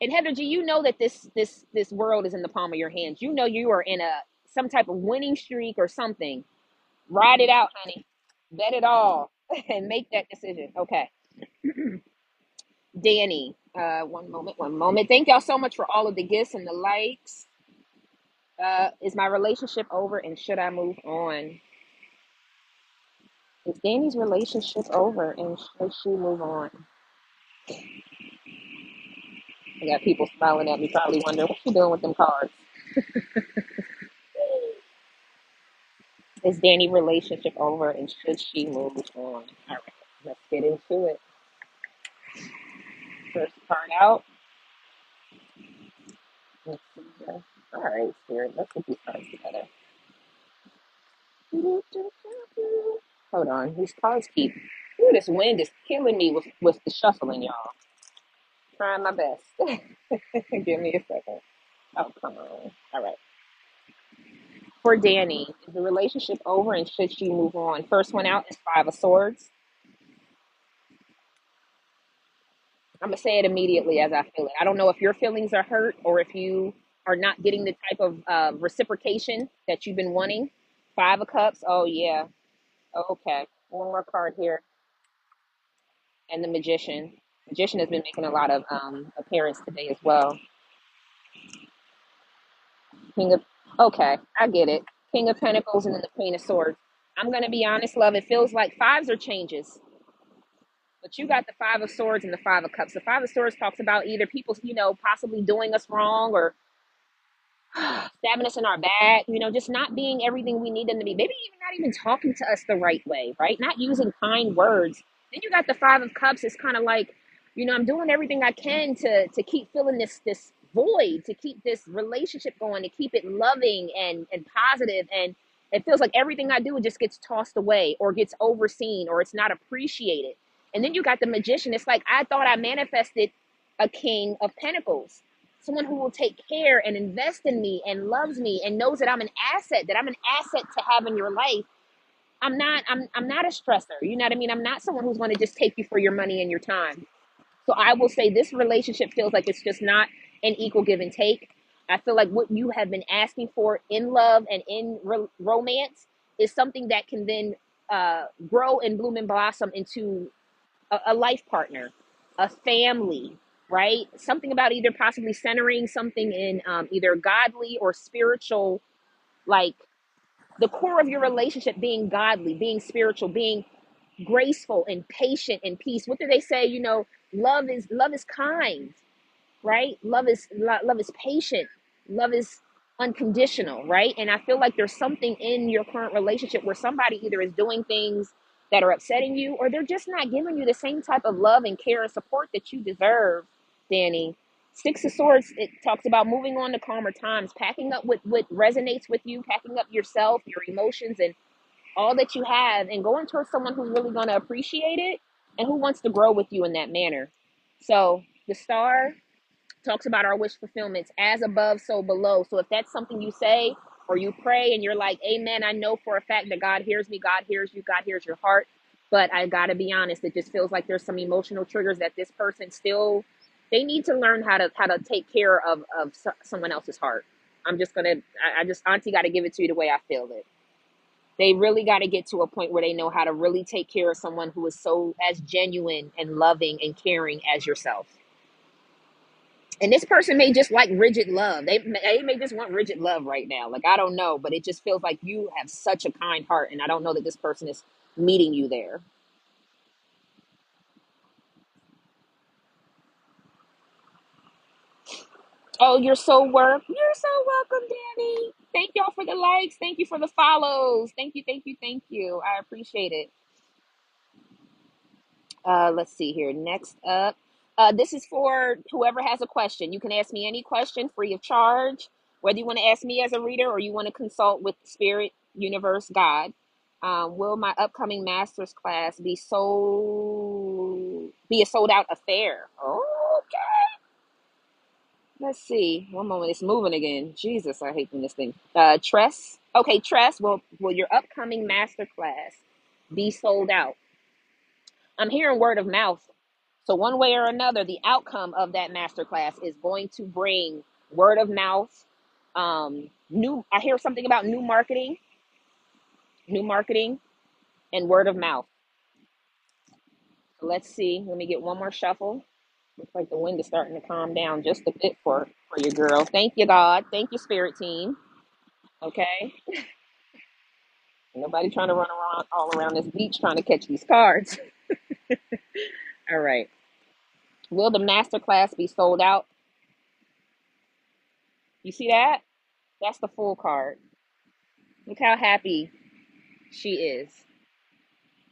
And Heather G, you know that this world is in the palm of your hands. You know you are in a some type of winning streak or something. Ride it out, honey. Bet it all and make that decision. Okay. Danny, one moment, one moment. Thank y'all so much for all of the gifts and the likes. Is my relationship over and should I move on? Is Danny's relationship over and should she move on? I got people smiling at me, probably wondering what you doing with them cards. Is Danny's relationship over and should she move on? All right, let's get into it. First card out. Let's see here. All right, Spirit, let's get these cards together. Hold on, these cards keep. Ooh, this wind is killing me with the shuffling, y'all. Trying my best. Give me a second. Oh, come on. All right. For Danny, is the relationship over and should she move on? First one out is Five of Swords. I'm gonna say it immediately as I feel it. I don't know if your feelings are hurt or if you are not getting the type of reciprocation that you've been wanting. Five of Cups. Oh yeah. Okay. One more card here, and the Magician. Magician has been making a lot of appearance today as well. King of. Okay, I get it. King of Pentacles and then the Queen of Swords. I'm gonna be honest, love. It feels like fives are changes. But you got the Five of Swords and the Five of Cups. The Five of Swords talks about either people, possibly doing us wrong or stabbing us in our back, just not being everything we need them to be. Maybe even not even talking to us the right way, right? Not using kind words. Then you got the Five of Cups. It's kind of like, I'm doing everything I can to keep filling this void, to keep this relationship going, to keep it loving and positive. And it feels like everything I do just gets tossed away or gets overseen or it's not appreciated. And then you got the Magician. It's like I thought I manifested a King of Pentacles, someone who will take care and invest in me and loves me and knows that I'm an asset, to have in your life. I'm not a stressor. You know what I mean? I'm not someone who's going to just take you for your money and your time. So I will say this relationship feels like it's just not an equal give and take. I feel like what you have been asking for in love and in romance is something that can then grow and bloom and blossom into a life partner, a family, right? Something about either possibly centering something in either godly or spiritual, like the core of your relationship being godly, being spiritual, being graceful and patient and peace. What do they say? Love is kind, right? Love is patient. Love is unconditional, right? And I feel like there's something in your current relationship where somebody either is doing things that are upsetting you or they're just not giving you the same type of love and care and support that you deserve, Danny. Six of Swords, it talks about moving on to calmer times, packing up what resonates with you, packing up yourself, your emotions, and all that you have, and going towards someone who's really going to appreciate it and who wants to grow with you in that manner. So the Star talks about our wish fulfillments as above, so below. So if that's something you say or you pray and you're like, Amen, I know for a fact that God hears me, God hears you, God hears your heart. But I got to be honest, it just feels like there's some emotional triggers that this person still, they need to learn how to take care of someone else's heart. I'm just going to, I just, Auntie got to give it to you the way I feel it. They really got to get to a point where they know how to really take care of someone who is so as genuine and loving and caring as yourself. And this person may just like rigid love. They may just want rigid love right now. Like, I don't know, but it just feels like you have such a kind heart, and I don't know that this person is meeting you there. Oh, you're so welcome, Danny. Thank y'all for the likes. Thank you for the follows. Thank you, thank you, thank you. I appreciate it. Let's see here. Next up, this is for whoever has a question. You can ask me any question free of charge, whether you want to ask me as a reader or you want to consult with Spirit, Universe, God. Will my upcoming master's class be a sold out affair? Okay. Let's see. One moment. It's moving again. Jesus, I hate when this thing. Tress. Okay, Tress. Will your upcoming master class be sold out? I'm hearing word of mouth. So one way or another, the outcome of that masterclass is going to bring word of mouth. New. I hear something about new marketing, and word of mouth. So let's see. Let me get one more shuffle. Looks like the wind is starting to calm down just a bit for your girl. Thank you, God. Thank you, Spirit Team. Okay. Nobody trying to run around all around this beach trying to catch these cards. All right. Will the masterclass be sold out? You see that? That's the full card. Look how happy she is.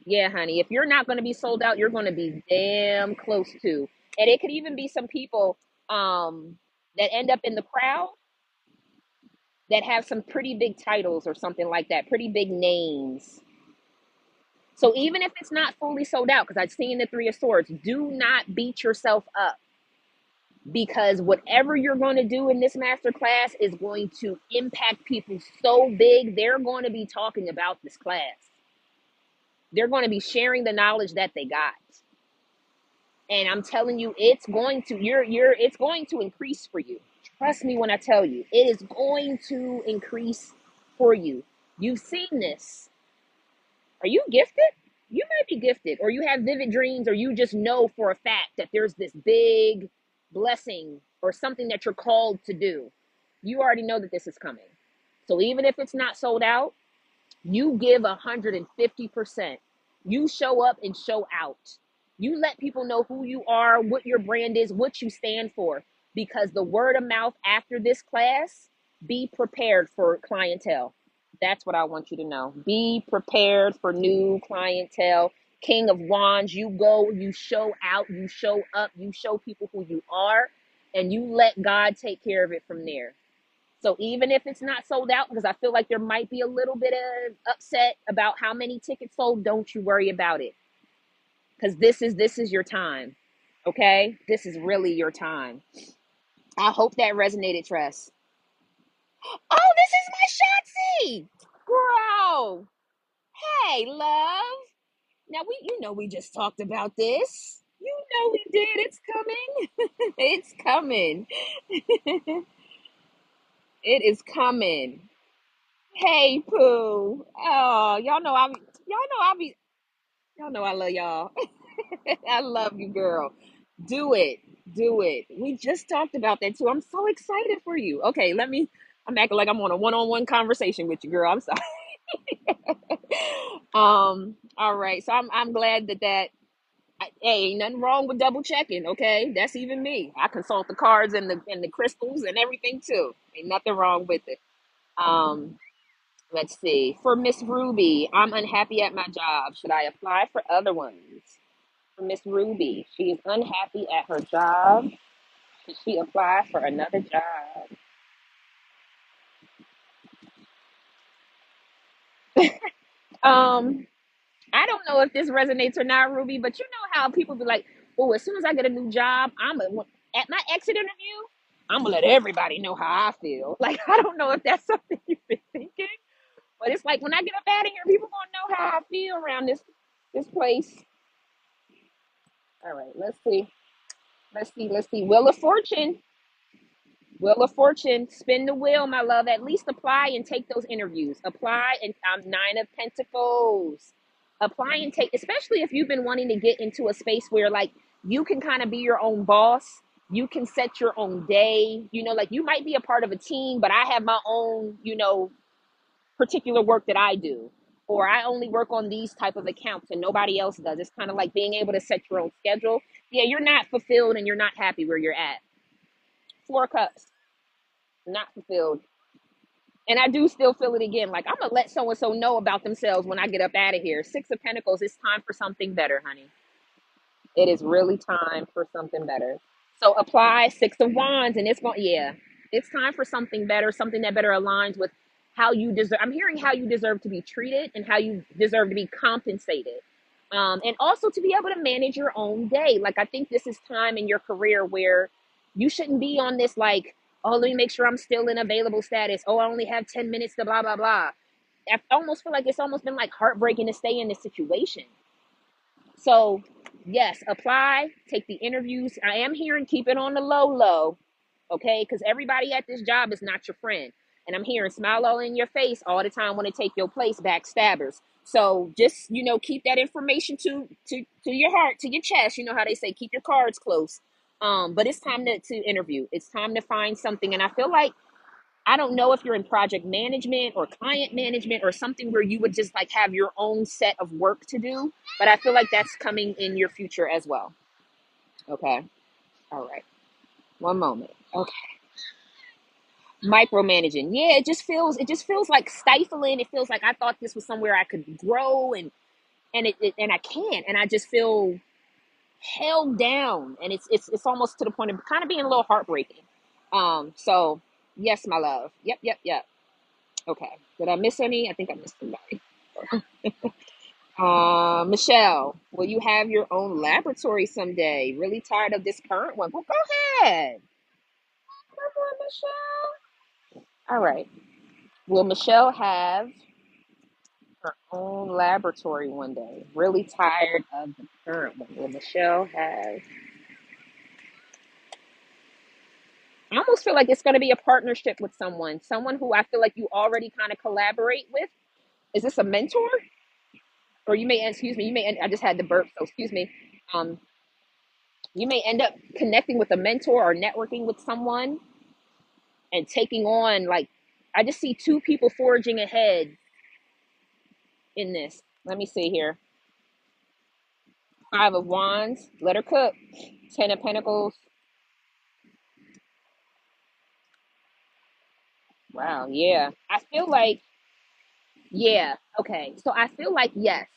Yeah, honey. If you're not going to be sold out, you're going to be damn close to. And it could even be some people that end up in the crowd that have some pretty big titles or something like that, pretty big names. So even if it's not fully sold out, because I've seen the Three of Swords, do not beat yourself up because whatever you're going to do in this master class is going to impact people so big, they're going to be talking about this class. They're going to be sharing the knowledge that they got. And I'm telling you, it's going to it's going to increase for you. Trust me when I tell you, it is going to increase for you. You've seen this. Are you gifted? You might be gifted, or you have vivid dreams, or you just know for a fact that there's this big blessing or something that you're called to do. You already know that this is coming. So even if it's not sold out, you give 150%. You show up and show out. You let people know who you are, what your brand is, what you stand for. Because the word of mouth after this class, be prepared for clientele. That's what I want you to know. Be prepared for new clientele. King of Wands, you go, you show out, you show up, you show people who you are, and you let God take care of it from there. So even if it's not sold out, because I feel like there might be a little bit of upset about how many tickets sold, don't you worry about it. Because this is your time. Okay? This is really your time. I hope that resonated, Tress. Oh, this is my Shotzi. Girl. Hey, love. Now we just talked about this. You know we did. It's coming. It's coming. It is coming. Hey, Pooh. Oh, y'all know I love y'all. I love you, girl. Do it. Do it. We just talked about that too. I'm so excited for you. Okay, I'm acting like I'm on a one-on-one conversation with you, girl. I'm sorry. All right. So I'm glad hey, ain't nothing wrong with double checking, okay? That's even me. I consult the cards and the crystals and everything too. Ain't nothing wrong with it. Um, Let's see. For Miss Ruby, I'm unhappy at my job. Should I apply for other ones? For Miss Ruby, she is unhappy at her job. Should she apply for another job? Um, I don't know if this resonates or not, Ruby, but you know how people be like, "Oh, as soon as I get a new job, at my exit interview, I'm gonna let everybody know how I feel." Like, I don't know if that's something you've been thinking, but it's like when I get up out of here, people gonna know how I feel around this place. All right, let's see. Let's see. Wheel of Fortune. Wheel of Fortune, spin the wheel, my love. At least apply and take those interviews. Apply and Nine of Pentacles. Apply and take, especially if you've been wanting to get into a space where like you can kind of be your own boss. You can set your own day. You know, like you might be a part of a team, but I have my own, particular work that I do. Or I only work on these type of accounts and nobody else does. It's kind of like being able to set your own schedule. Yeah, you're not fulfilled and you're not happy where you're at. Four of Cups, not fulfilled. And I do still feel it again. Like I'm gonna let so and so know about themselves when I get up out of here. Six of Pentacles. It's time for something better, honey. It is really time for something better. So apply Six of Wands, and it's going. Yeah, it's time for something better, something that better aligns with how you deserve. I'm hearing how you deserve to be treated and how you deserve to be compensated, and also to be able to manage your own day. Like I think this is time in your career where you shouldn't be on this like, oh, let me make sure I'm still in available status. Oh, I only have 10 minutes to blah blah blah. I almost feel like it's almost been like heartbreaking to stay in this situation. So, yes, apply, take the interviews. I am hearing keep it on the low, low, okay? Because everybody at this job is not your friend. And I'm hearing smile all in your face all the time when they take your place, backstabbers. So just, keep that information to your heart, to your chest. You know how they say, keep your cards close. But it's time to interview. It's time to find something. And I feel like I don't know if you're in project management or client management or something where you would just like have your own set of work to do, but I feel like that's coming in your future as well. Okay. All right. One moment. Okay. Micromanaging. Yeah, it just feels like stifling. It feels like I thought this was somewhere I could grow and I can't and I just feel held down and it's almost to the point of kind of being a little heartbreaking. So yes, my love. Yep, yep, yep. Okay. Did I miss any? I think I missed somebody. Michelle, will you have your own laboratory someday? Really tired of this current one? Well, go ahead. Come on, Michelle. All right. Will Michelle have her own laboratory one day? Really tired of the current one. Will Michelle have? I almost feel like it's going to be a partnership with someone who I feel like you already kind of collaborate with. Is this a mentor? Or you may, excuse me, I just had the burp, so excuse me. Um, you may end up connecting with a mentor or networking with someone and taking on, like, I just see two people forging ahead in this. Let me see here. Five of Wands, let her cook. Ten of Pentacles. Wow, yeah. I feel like, yeah, okay. So I feel like, yes,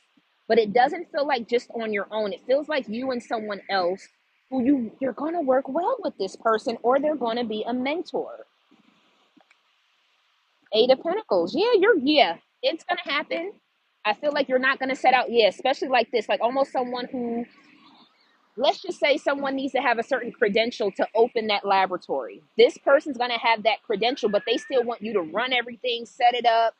but it doesn't feel like just on your own. It feels like you and someone else who you're going to work well with this person or they're going to be a mentor. Eight of Pentacles. Yeah, it's gonna happen. I feel like you're not gonna set out, yeah, especially like this, like almost someone who, let's just say someone needs to have a certain credential to open that laboratory. This person's gonna have that credential, but they still want you to run everything, set it up,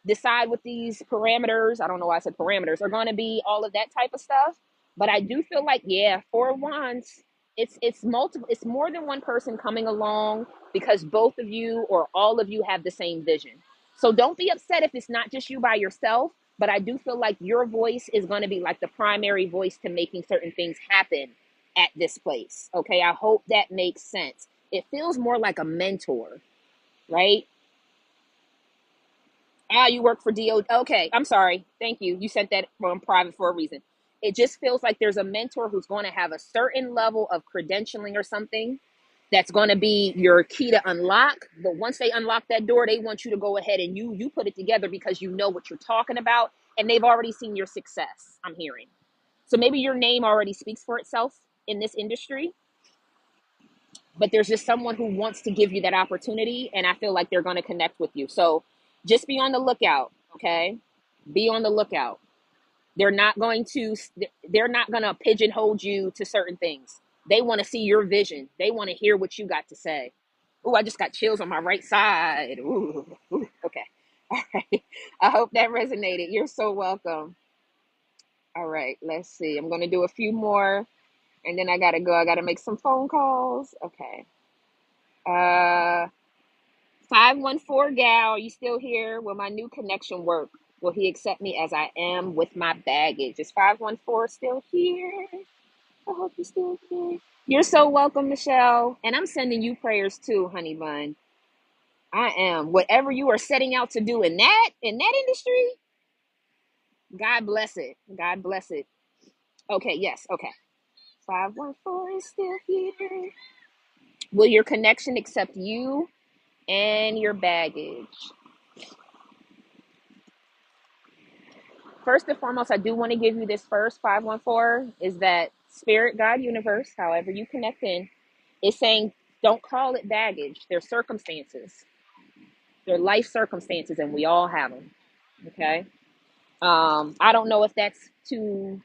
decide what these parameters, I don't know why I said parameters, are gonna be, all of that type of stuff. But I do feel like, yeah, Four of Wands, it's multiple, it's more than one person coming along because both of you or all of you have the same vision. So don't be upset if it's not just you by yourself, but I do feel like your voice is going to be like the primary voice to making certain things happen at this place. Okay, I hope that makes sense. It feels more like a mentor, right? Ah, you work for DO. Okay, I'm sorry. Thank you. You sent that on private for a reason. It just feels like there's a mentor who's going to have a certain level of credentialing or something that's going to be your key to unlock. But once they unlock that door, they want you to go ahead and you put it together because you know what you're talking about and they've already seen your success. I'm hearing. So maybe your name already speaks for itself in this industry, but there's just someone who wants to give you that opportunity and I feel like they're going to connect with you. So just be on the lookout, okay? Be on the lookout. They're not going to pigeonhole you to certain things. They want to see your vision. They want to hear what you got to say. Oh, I just got chills on my right side. Ooh, okay. All right. I hope that resonated. You're so welcome. All right, let's see. I'm going to do a few more and then I got to go. I got to make some phone calls. Okay. Uh, 514 gal, are you still here? Will my new connection work? Will he accept me as I am with my baggage? Is 514 still here? I hope you're still here. You're so welcome, Michelle. And I'm sending you prayers too, honey bun. I am. Whatever you are setting out to do in that industry, God bless it. God bless it. Okay, yes, okay. 514 is still here. Will your connection accept you and your baggage? First and foremost, I do want to give you this first 514 is that spirit, God, universe, however you connect in, is saying don't call it baggage. They're circumstances. They're life circumstances, and we all have them. Okay. I don't know if that's to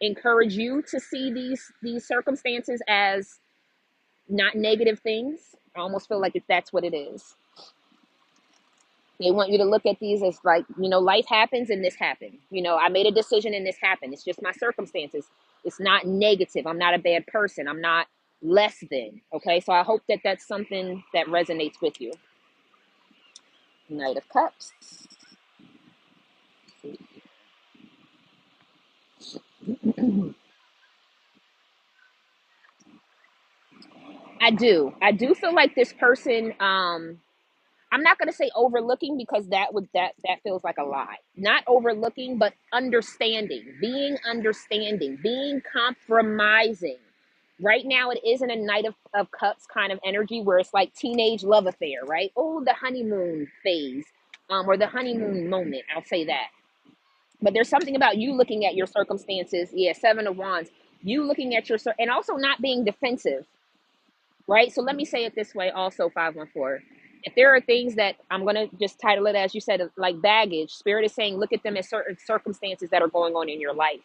encourage you to see these circumstances as not negative things. I almost feel like that's what it is. They want you to look at these as like, life happens and this happened. I made a decision and this happened. It's just my circumstances. It's not negative. I'm not a bad person. I'm not less than. Okay. So I hope that that's something that resonates with you. Knight of Cups. I do. I do feel like this person, I'm not going to say overlooking because that feels like a lie. Not overlooking, but understanding, being compromising. Right now, it isn't a Knight of Cups kind of energy where it's like teenage love affair, right? Oh, the honeymoon phase, or the honeymoon moment. I'll say that. But there's something about you looking at your circumstances. Yeah, Seven of Wands. You looking at and also not being defensive, right? So let me say it this way also, 514. If there are things that I'm going to just title it as you said, like baggage, Spirit is saying look at them as certain circumstances that are going on in your life.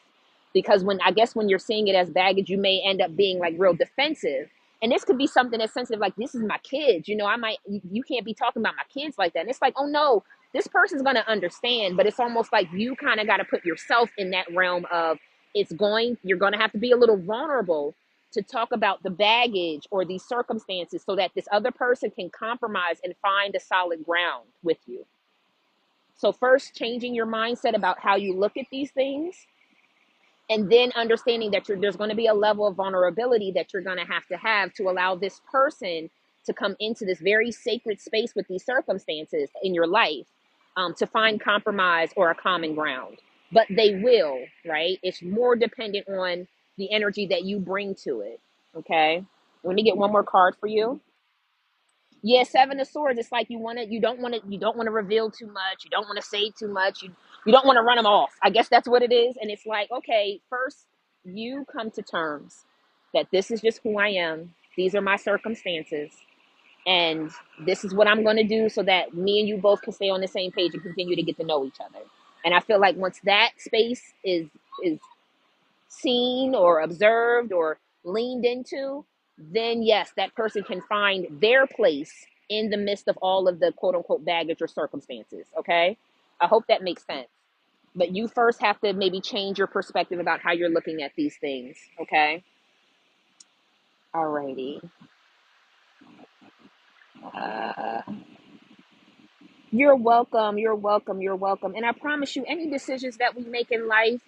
Because when you're seeing it as baggage, you may end up being like real defensive. And this could be something that's sensitive, like this is my kids. You can't be talking about my kids like that. And it's like, oh no, this person's going to understand. But it's almost like you kind of got to put yourself in that realm of you're going to have to be a little vulnerable to talk about the baggage or these circumstances so that this other person can compromise and find a solid ground with you. So, first, changing your mindset about how you look at these things, and then understanding that there's going to be a level of vulnerability that you're going to have to allow this person to come into this very sacred space with these circumstances in your life, to find compromise or a common ground. But they will, right? It's more dependent on the energy that you bring to it. Okay. Let me get one more card for you. Yeah, Seven of Swords. It's like you don't want to reveal too much. You don't want to say too much. You don't want to run them off. I guess that's what it is. And it's like, okay, first you come to terms that this is just who I am. These are my circumstances, and this is what I'm going to do so that me and you both can stay on the same page and continue to get to know each other. And I feel like once that space is seen or observed or leaned into, then yes, that person can find their place in the midst of all of the quote unquote baggage or circumstances. Okay. I hope that makes sense. But you first have to maybe change your perspective about how you're looking at these things. Okay. Alrighty. Uh, you're welcome. You're welcome. You're welcome. And I promise you, any decisions that we make in life,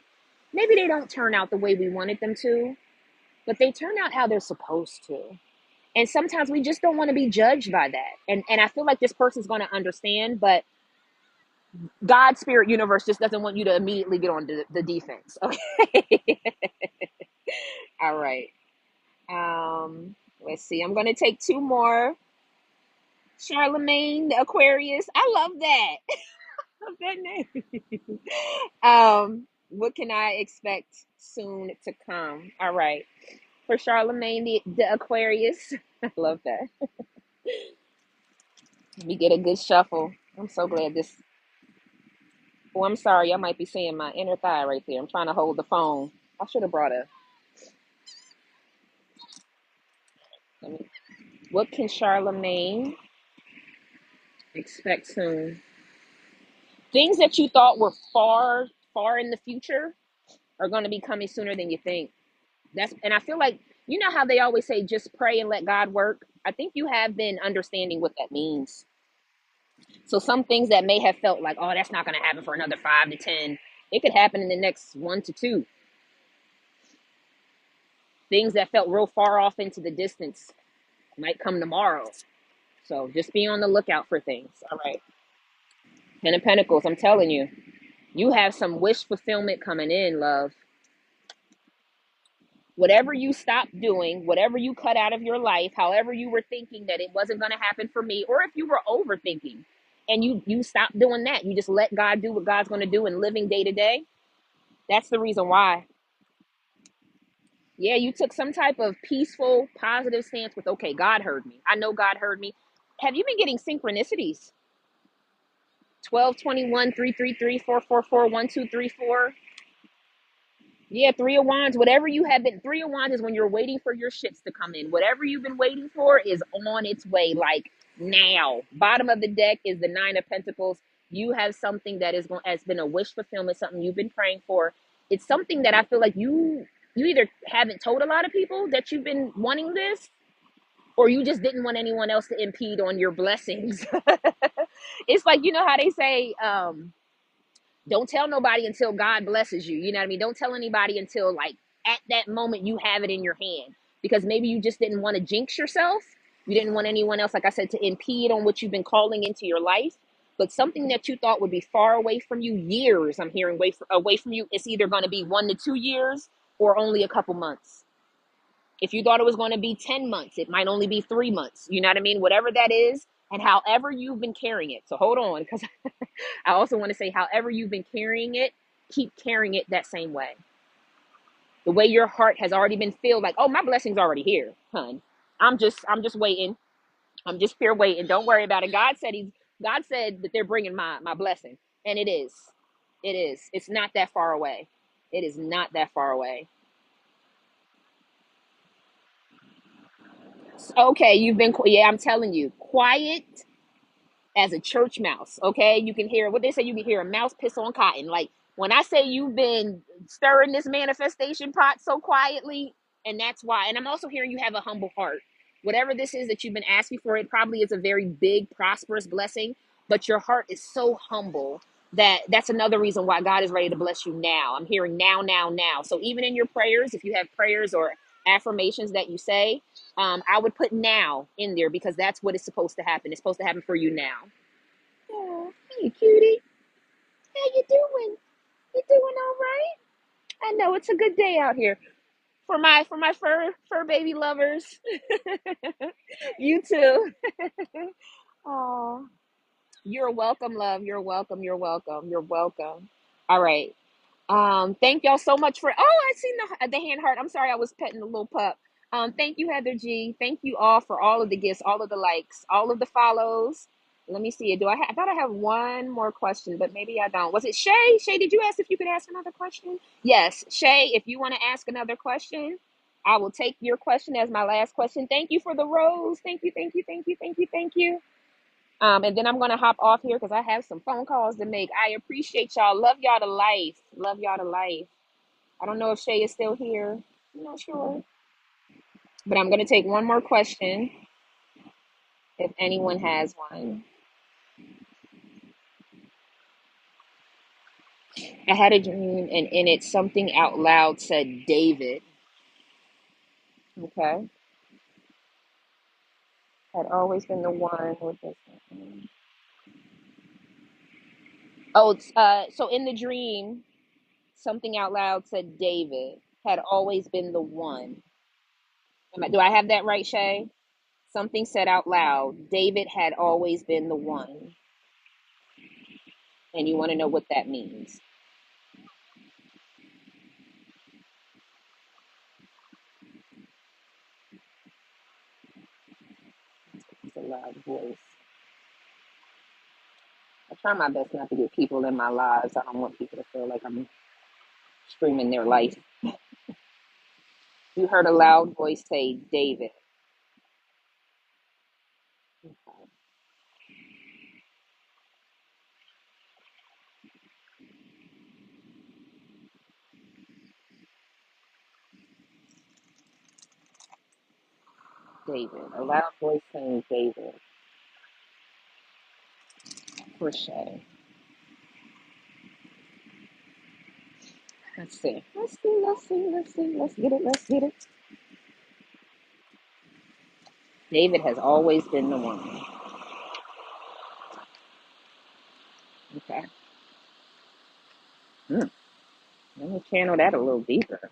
maybe they don't turn out the way we wanted them to, but they turn out how they're supposed to. And sometimes we just don't want to be judged by that. And I feel like this person's going to understand, but God, spirit, universe just doesn't want you to immediately get on the defense. Okay. All right. Let's see. I'm going to take two more. Charlemagne, the Aquarius. I love that. Love that name. What can I expect soon to come? All right. For Charlemagne, the Aquarius. I love that. We get a good shuffle. I'm so glad this. Oh, I'm sorry. I might be seeing my inner thigh right there. I'm trying to hold the phone. I should have brought a. Let me, what can Charlemagne expect soon? Things that you thought were far in the future are going to be coming sooner than you think. And I feel like You know how they always say just pray and let God work? I think you have been understanding what that means. So some things that may have felt like, oh, that's not going to happen for another 5 to 10, it could happen in the next 1 to 2. Things that felt real far off into the distance might come tomorrow. So just be on the lookout for things. All right. Ten of Pentacles, I'm telling you, you have some wish fulfillment coming in, love. Whatever you stopped doing, whatever you cut out of your life, however you were thinking that it wasn't going to happen for me, or if you were overthinking and you stopped doing that, you just let God do what God's going to do and living day to day. That's the reason why. Yeah, you took some type of peaceful, positive stance with, okay, God heard me. I know God heard me. Have you been getting synchronicities? 12, 21, 333, 444, 1234. Yeah, Three of Wands, whatever you have been, Three of Wands is when you're waiting for your shits to come in. Whatever you've been waiting for is on its way, like now. Bottom of the deck is the Nine of Pentacles. You have something that is going has been a wish fulfillment, something you've been praying for. It's something that I feel like you either haven't told a lot of people that you've been wanting this, or you just didn't want anyone else to impede on your blessings. It's like, you know how they say, don't tell nobody until God blesses you. You know what I mean? Don't tell anybody until like at that moment you have it in your hand. Because maybe you just didn't want to jinx yourself. You didn't want anyone else, like I said, to impede on what you've been calling into your life. But something that you thought would be far away from you, years, I'm hearing away from you, it's either going to be 1 to 2 years or only a couple months. If you thought it was going to be 10 months, it might only be 3 months. You know what I mean? Whatever that is, and however you've been carrying it. So hold on, because I also want to say, however you've been carrying it, keep carrying it that same way. The way your heart has already been filled, like, oh, my blessing's already here, hun. I'm just waiting. I'm just here waiting. Don't worry about it. God said that they're bringing my blessing, and it is. It is. It's not that far away. It is not that far away. Okay, you've been, yeah, I'm telling you, quiet as a church mouse. Okay, you can hear what they say. You can hear a mouse piss on cotton. Like when I say you've been stirring this manifestation pot so quietly, and that's why. And I'm also hearing you have a humble heart. Whatever this is that you've been asking for, it probably is a very big, prosperous blessing. But your heart is so humble that that's another reason why God is ready to bless you now. I'm hearing now, now, now. So even in your prayers, if you have prayers or affirmations that you say, I would put now in there because that's what is supposed to happen. It's supposed to happen for you now. Oh, hey, cutie. How you doing? You doing all right? I know it's a good day out here for my fur baby lovers. You too. Oh, you're welcome, love. You're welcome. You're welcome. You're welcome. All right. Thank y'all so much for. Oh, I seen the hand heart. I'm sorry, I was petting the little pup. Thank you, Heather G. Thank you all for all of the gifts, all of the likes, all of the follows. Let me see. I thought I have one more question, but maybe I don't. Was it Shay? Shay, did you ask if you could ask another question? Yes, Shay. If you want to ask another question, I will take your question as my last question. Thank you for the rose. Thank you. Thank you. Thank you. Thank you. Thank you. And then I'm gonna hop off here because I have some phone calls to make. I appreciate y'all. Love y'all to life. Love y'all to life. I don't know if Shay is still here. I'm not sure. But I'm gonna take one more question if anyone has one. I had a dream and in it something out loud said David. Okay. Had always been the one with this. Oh, so in the dream, something out loud said David had always been the one. Do I have that right, Shay? Something said out loud, David had always been the one. And you want to know what that means. It's a loud voice. I try my best not to get people in my lives. I don't want people to feel like I'm screaming their life. You heard a loud voice say, David. Okay. David. A loud voice saying David for Shay. Let's see. Let's see. Let's see. Let's see. Let's get it. Let's get it. David has always been the one. Okay. Hmm. Let me channel that a little deeper.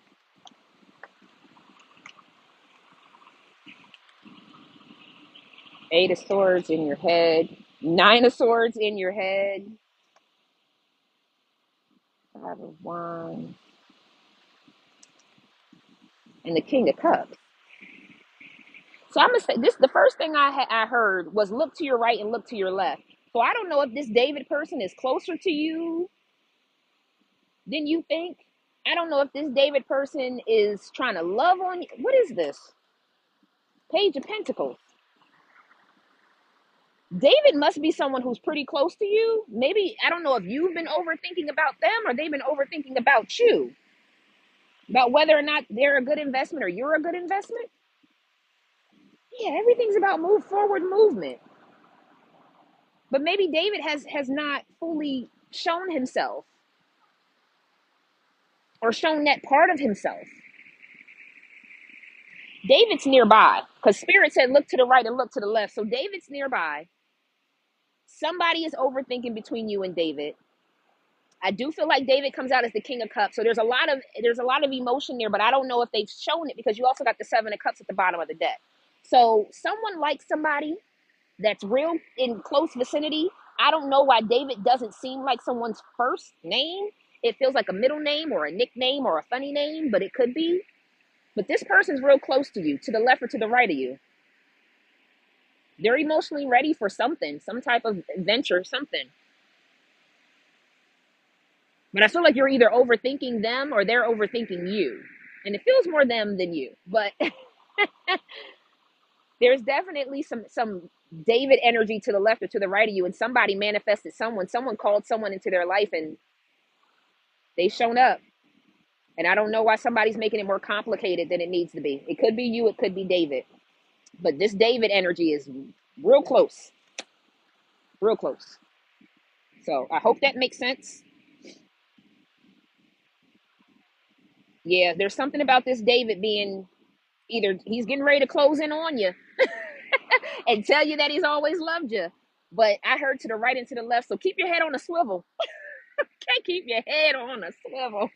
Eight of Swords in your head. Nine of Swords in your head. Five of Wands. And the King of Cups. So I'm gonna say this. The first thing I heard was look to your right and look to your left. So I don't know if this David person is closer to you than you think. I don't know if this David person is trying to love on you. What is this? Page of Pentacles. David must be someone who's pretty close to you. Maybe, I don't know if you've been overthinking about them or they've been overthinking about you, about whether or not they're a good investment or you're a good investment. Yeah, everything's about move forward movement. But maybe David has not fully shown himself or shown that part of himself. David's nearby because Spirit said look to the right and look to the left. So David's nearby. Somebody is overthinking between you and David. I do feel like David comes out as the King of Cups. So there's a lot of emotion there, but I don't know if they've shown it because you also got the Seven of Cups at the bottom of the deck. So someone likes somebody that's real in close vicinity. I don't know why David doesn't seem like someone's first name. It feels like a middle name or a nickname or a funny name, but it could be. But this person's real close to you, to the left or to the right of you. They're emotionally ready for something, some type of adventure, something. But I feel like you're either overthinking them or they're overthinking you. And it feels more them than you. But there's definitely some David energy to the left or to the right of you. And somebody manifested someone called someone into their life and they've shown up. And I don't know why somebody's making it more complicated than it needs to be. It could be you, it could be David. But this David energy is real close. Real close. So I hope that makes sense. Yeah, there's something about this David being either he's getting ready to close in on you and tell you that he's always loved you. But I heard to the right and to the left. So keep your head on a swivel. Can't keep your head on a swivel.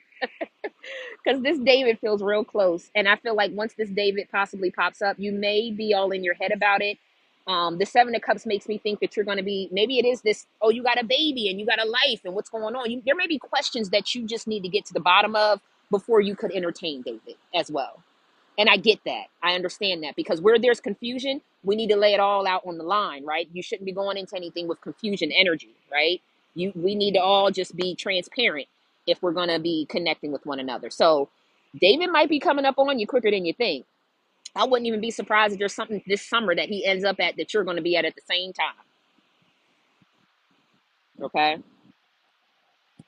Because this David feels real close. And I feel like once this David possibly pops up, you may be all in your head about it. The Seven of Cups makes me think that you're going to be, maybe it is this, oh, you got a baby and you got a life and what's going on. There may be questions that you just need to get to the bottom of before you could entertain David as well. And I get that. I understand that because where there's confusion, we need to lay it all out on the line, right? You shouldn't be going into anything with confusion energy, right? We need to all just be transparent if we're going to be connecting with one another. So David might be coming up on you quicker than you think. I wouldn't even be surprised if there's something this summer that he ends up at that you're going to be at the same time. Okay?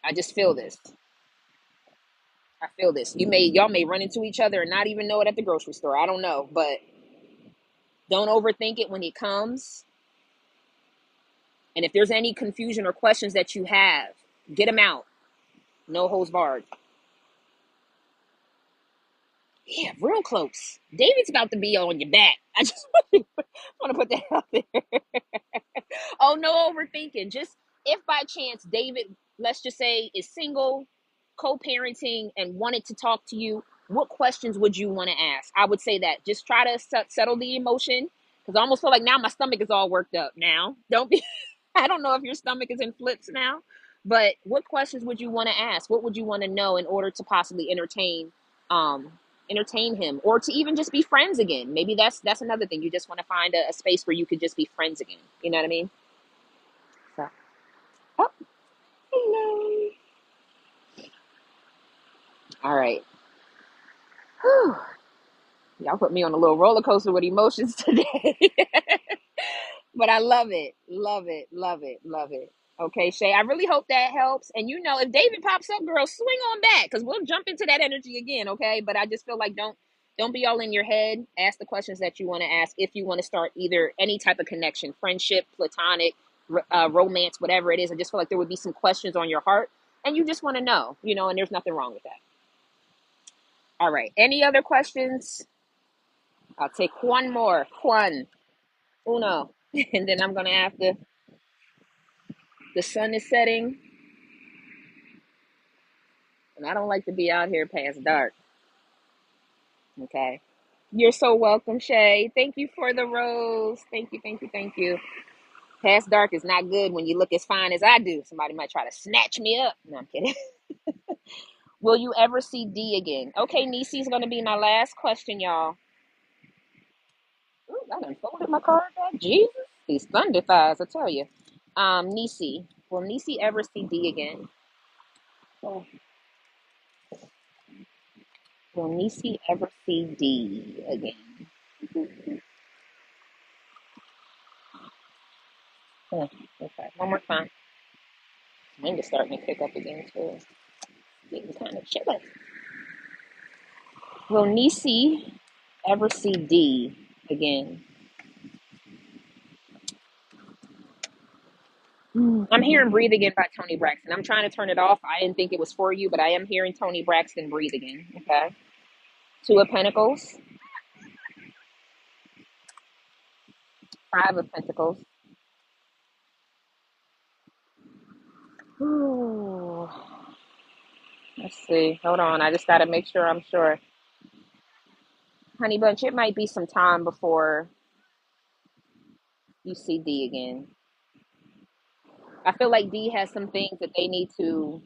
I just feel this. I feel this. Y'all may run into each other and not even know it at the grocery store. I don't know, but don't overthink it when he comes. And if there's any confusion or questions that you have, get them out. No holds barred. Yeah, real close. David's about to be on your back. I just want to put that out there. Oh, no overthinking. Just if by chance David, let's just say, is single, co-parenting, and wanted to talk to you, what questions would you want to ask? I would say that. Just try to settle the emotion. Because I almost feel like now my stomach is all worked up now. Don't be I don't know if your stomach is in flips now, but what questions would you want to ask? What would you want to know in order to possibly um, entertain him, or to even just be friends again? Maybe that's another thing. You just want to find a space where you could just be friends again. You know what I mean? So, oh, hello. All right. Whew. Y'all put me on a little roller coaster with emotions today. But I love it. Love it. Love it. Love it. Okay, Shay. I really hope that helps. And if David pops up, girl, swing on back because we'll jump into that energy again. Okay. But I just feel like don't Don't be all in your head. Ask the questions that you want to ask if you want to start either any type of connection, friendship, platonic, romance, whatever it is. I just feel like there would be some questions on your heart and you just want to know, and there's nothing wrong with that. All right. Any other questions? I'll take one more. Juan, uno. And then I'm going to have the sun is setting and I don't like to be out here past dark. Okay. You're so welcome, Shay. Thank you for the rose. Thank you, thank you, thank you. Past dark is not good when you look as fine as I do. Somebody might try to snatch me up. No, I'm kidding. Will you ever see D again? Okay, Nisi's going to be my last question, y'all. Ooh, I done folded my card back. Jesus. These thunder thighs, I tell you. Nisi. Will Nisi ever see D again? Oh. Will Nisi ever see D again? Okay, one more time. Wind is starting to pick up again, too. Getting kind of chilly. Will Nisi ever see D again? I'm hearing Breathe Again by Toni Braxton. I'm trying to turn it off. I didn't think it was for you, but I am hearing Toni Braxton Breathe Again. Okay. Two of Pentacles. Five of Pentacles. Ooh. Let's see. Hold on. I just got to make sure I'm sure. Honey Bunch, it might be some time before you see D again. I feel like D has some things that they need to.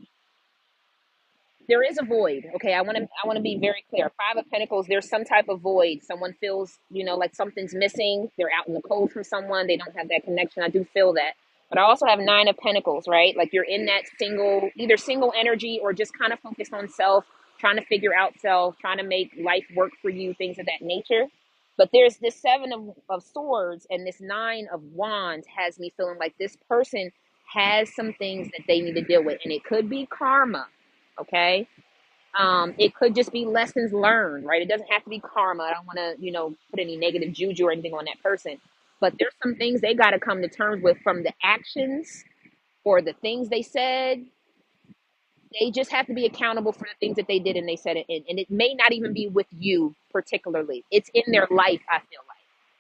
There is a void. Okay, I want to be very clear. Five of Pentacles, there's some type of void. Someone feels, like something's missing. They're out in the cold from someone. They don't have that connection. I do feel that. But I also have Nine of Pentacles, right? Like you're in that either single energy or just kind of focused on self, trying to figure out self, trying to make life work for you, things of that nature. But there's this Seven of Swords and this Nine of Wands has me feeling like this person has some things that they need to deal with. And it could be karma, okay? It could just be lessons learned, right? It doesn't have to be karma. I don't want to, put any negative juju or anything on that person. But there's some things they got to come to terms with from the actions or the things they said. They just have to be accountable for the things that they did and they said it. And it may not even be with you particularly. It's in their life, I feel like.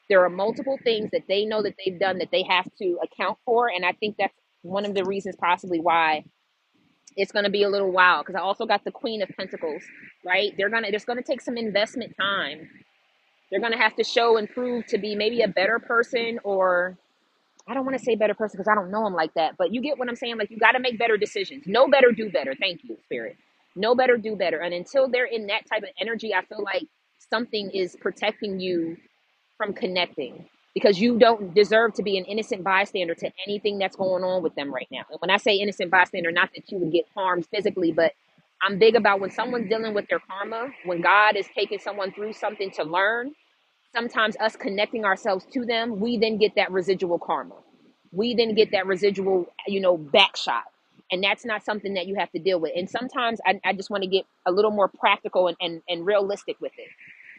There are multiple things that they know that they've done that they have to account for. And I think that's one of the reasons possibly why it's going to be a little while, because I also got the Queen of Pentacles, right? It's going to take some investment time. They're going to have to show and prove to be maybe a better person, or I don't want to say better person because I don't know them like that, but you get what I'm saying. Like, you got to make better decisions. Know better, do better. Thank you, Spirit. Know better, do better. And until they're in that type of energy, I feel like something is protecting you from connecting, because you don't deserve to be an innocent bystander to anything that's going on with them right now. And when I say innocent bystander, not that you would get harmed physically, but I'm big about when someone's dealing with their karma, when God is taking someone through something to learn, sometimes us connecting ourselves to them, we then get that residual karma. We then get that residual, back shot. And that's not something that you have to deal with. And sometimes I just want to get a little more practical and realistic with it.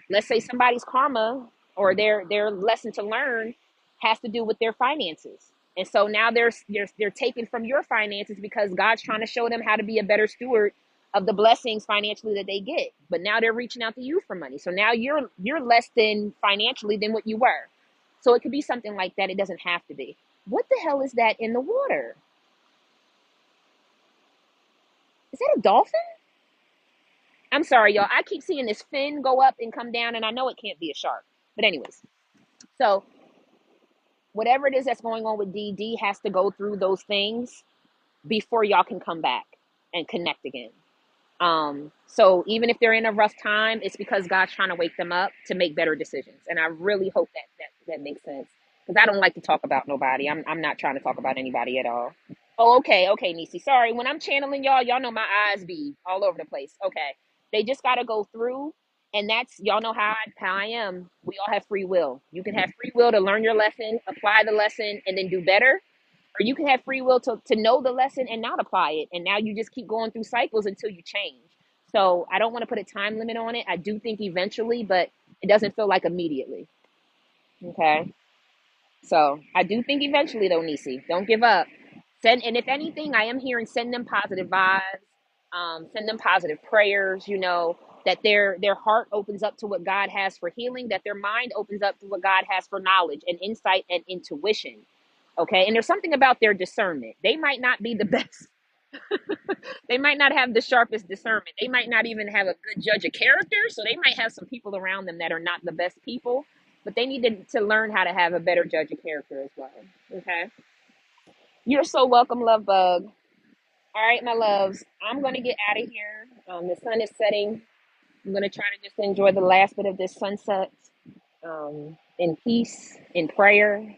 Let's say somebody's karma or their lesson to learn has to do with their finances. And so now they're taken from your finances because God's trying to show them how to be a better steward of the blessings financially that they get. But now they're reaching out to you for money. So now you're less than financially than what you were. So it could be something like that. It doesn't have to be. What the hell is that in the water? Is that a dolphin? I'm sorry, y'all. I keep seeing this fin go up and come down, and I know it can't be a shark. But anyways, so whatever it is that's going on with D has to go through those things before y'all can come back and connect again. So even if they're in a rough time, it's because God's trying to wake them up to make better decisions. And I really hope that makes sense. Because I don't like to talk about nobody. I'm not trying to talk about anybody at all. Oh, okay, Nisi. Sorry. When I'm channeling y'all know my eyes be all over the place. Okay. They just gotta go through. And that's, y'all know how I am. We all have free will. You can have free will to learn your lesson, apply the lesson, and then do better. Or you can have free will to know the lesson and not apply it. And now you just keep going through cycles until you change. So I don't want to put a time limit on it. I do think eventually, but it doesn't feel like immediately. Okay. So I do think eventually though, Nisi, don't give up. And if anything, I am hearing send them positive vibes, send them positive prayers, that their heart opens up to what God has for healing, that their mind opens up to what God has for knowledge and insight and intuition. Okay. And there's something about their discernment. They might not be the best. They might not have the sharpest discernment. They might not even have a good judge of character. So they might have some people around them that are not the best people, but they need to learn how to have a better judge of character as well. Okay. You're so welcome, love bug. All right, my loves. I'm going to get out of here. The sun is setting. I'm going to try to just enjoy the last bit of this sunset in peace, in prayer.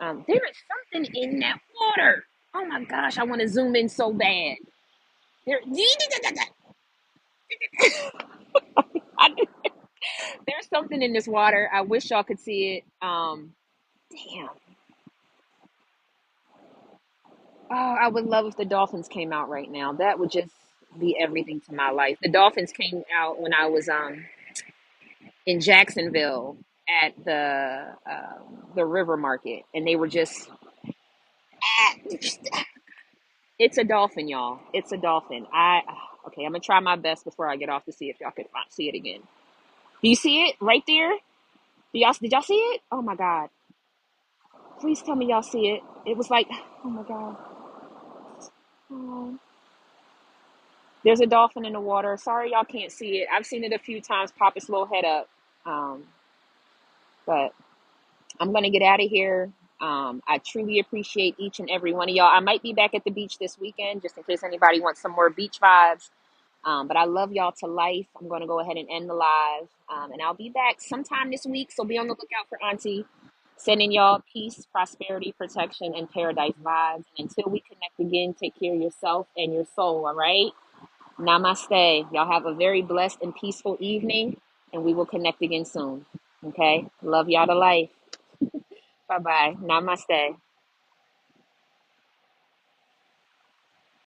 There is something in that water. Oh my gosh, I want to zoom in so bad. There, there's something in this water. I wish y'all could see it. Damn. Oh, I would love if the dolphins came out right now. That would just be everything to my life. The dolphins came out when I was in Jacksonville at the river market, and they were just. It's a dolphin, y'all. It's a dolphin. Okay. I'm gonna try my best before I get off to see if y'all can see it again. Do you see it right there? Did y'all see it? Oh my God! Please tell me y'all see it. It was like, oh my God. Oh. There's a dolphin in the water. Sorry y'all can't see it. I've seen it a few times pop its little head up. Um, but I'm gonna get out of here. I truly appreciate each and every one of y'all. I might be back at the beach this weekend, just in case anybody wants some more beach vibes. But I love y'all to life. I'm gonna go ahead and end the live, and I'll be back sometime this week. So be on the lookout for Auntie. Sending y'all peace, prosperity, protection, and paradise vibes. And until we connect again, take care of yourself and your soul. All right. Namaste. Y'all have a very blessed and peaceful evening, and we will connect again soon. Okay? Love y'all to life. Bye bye. Namaste.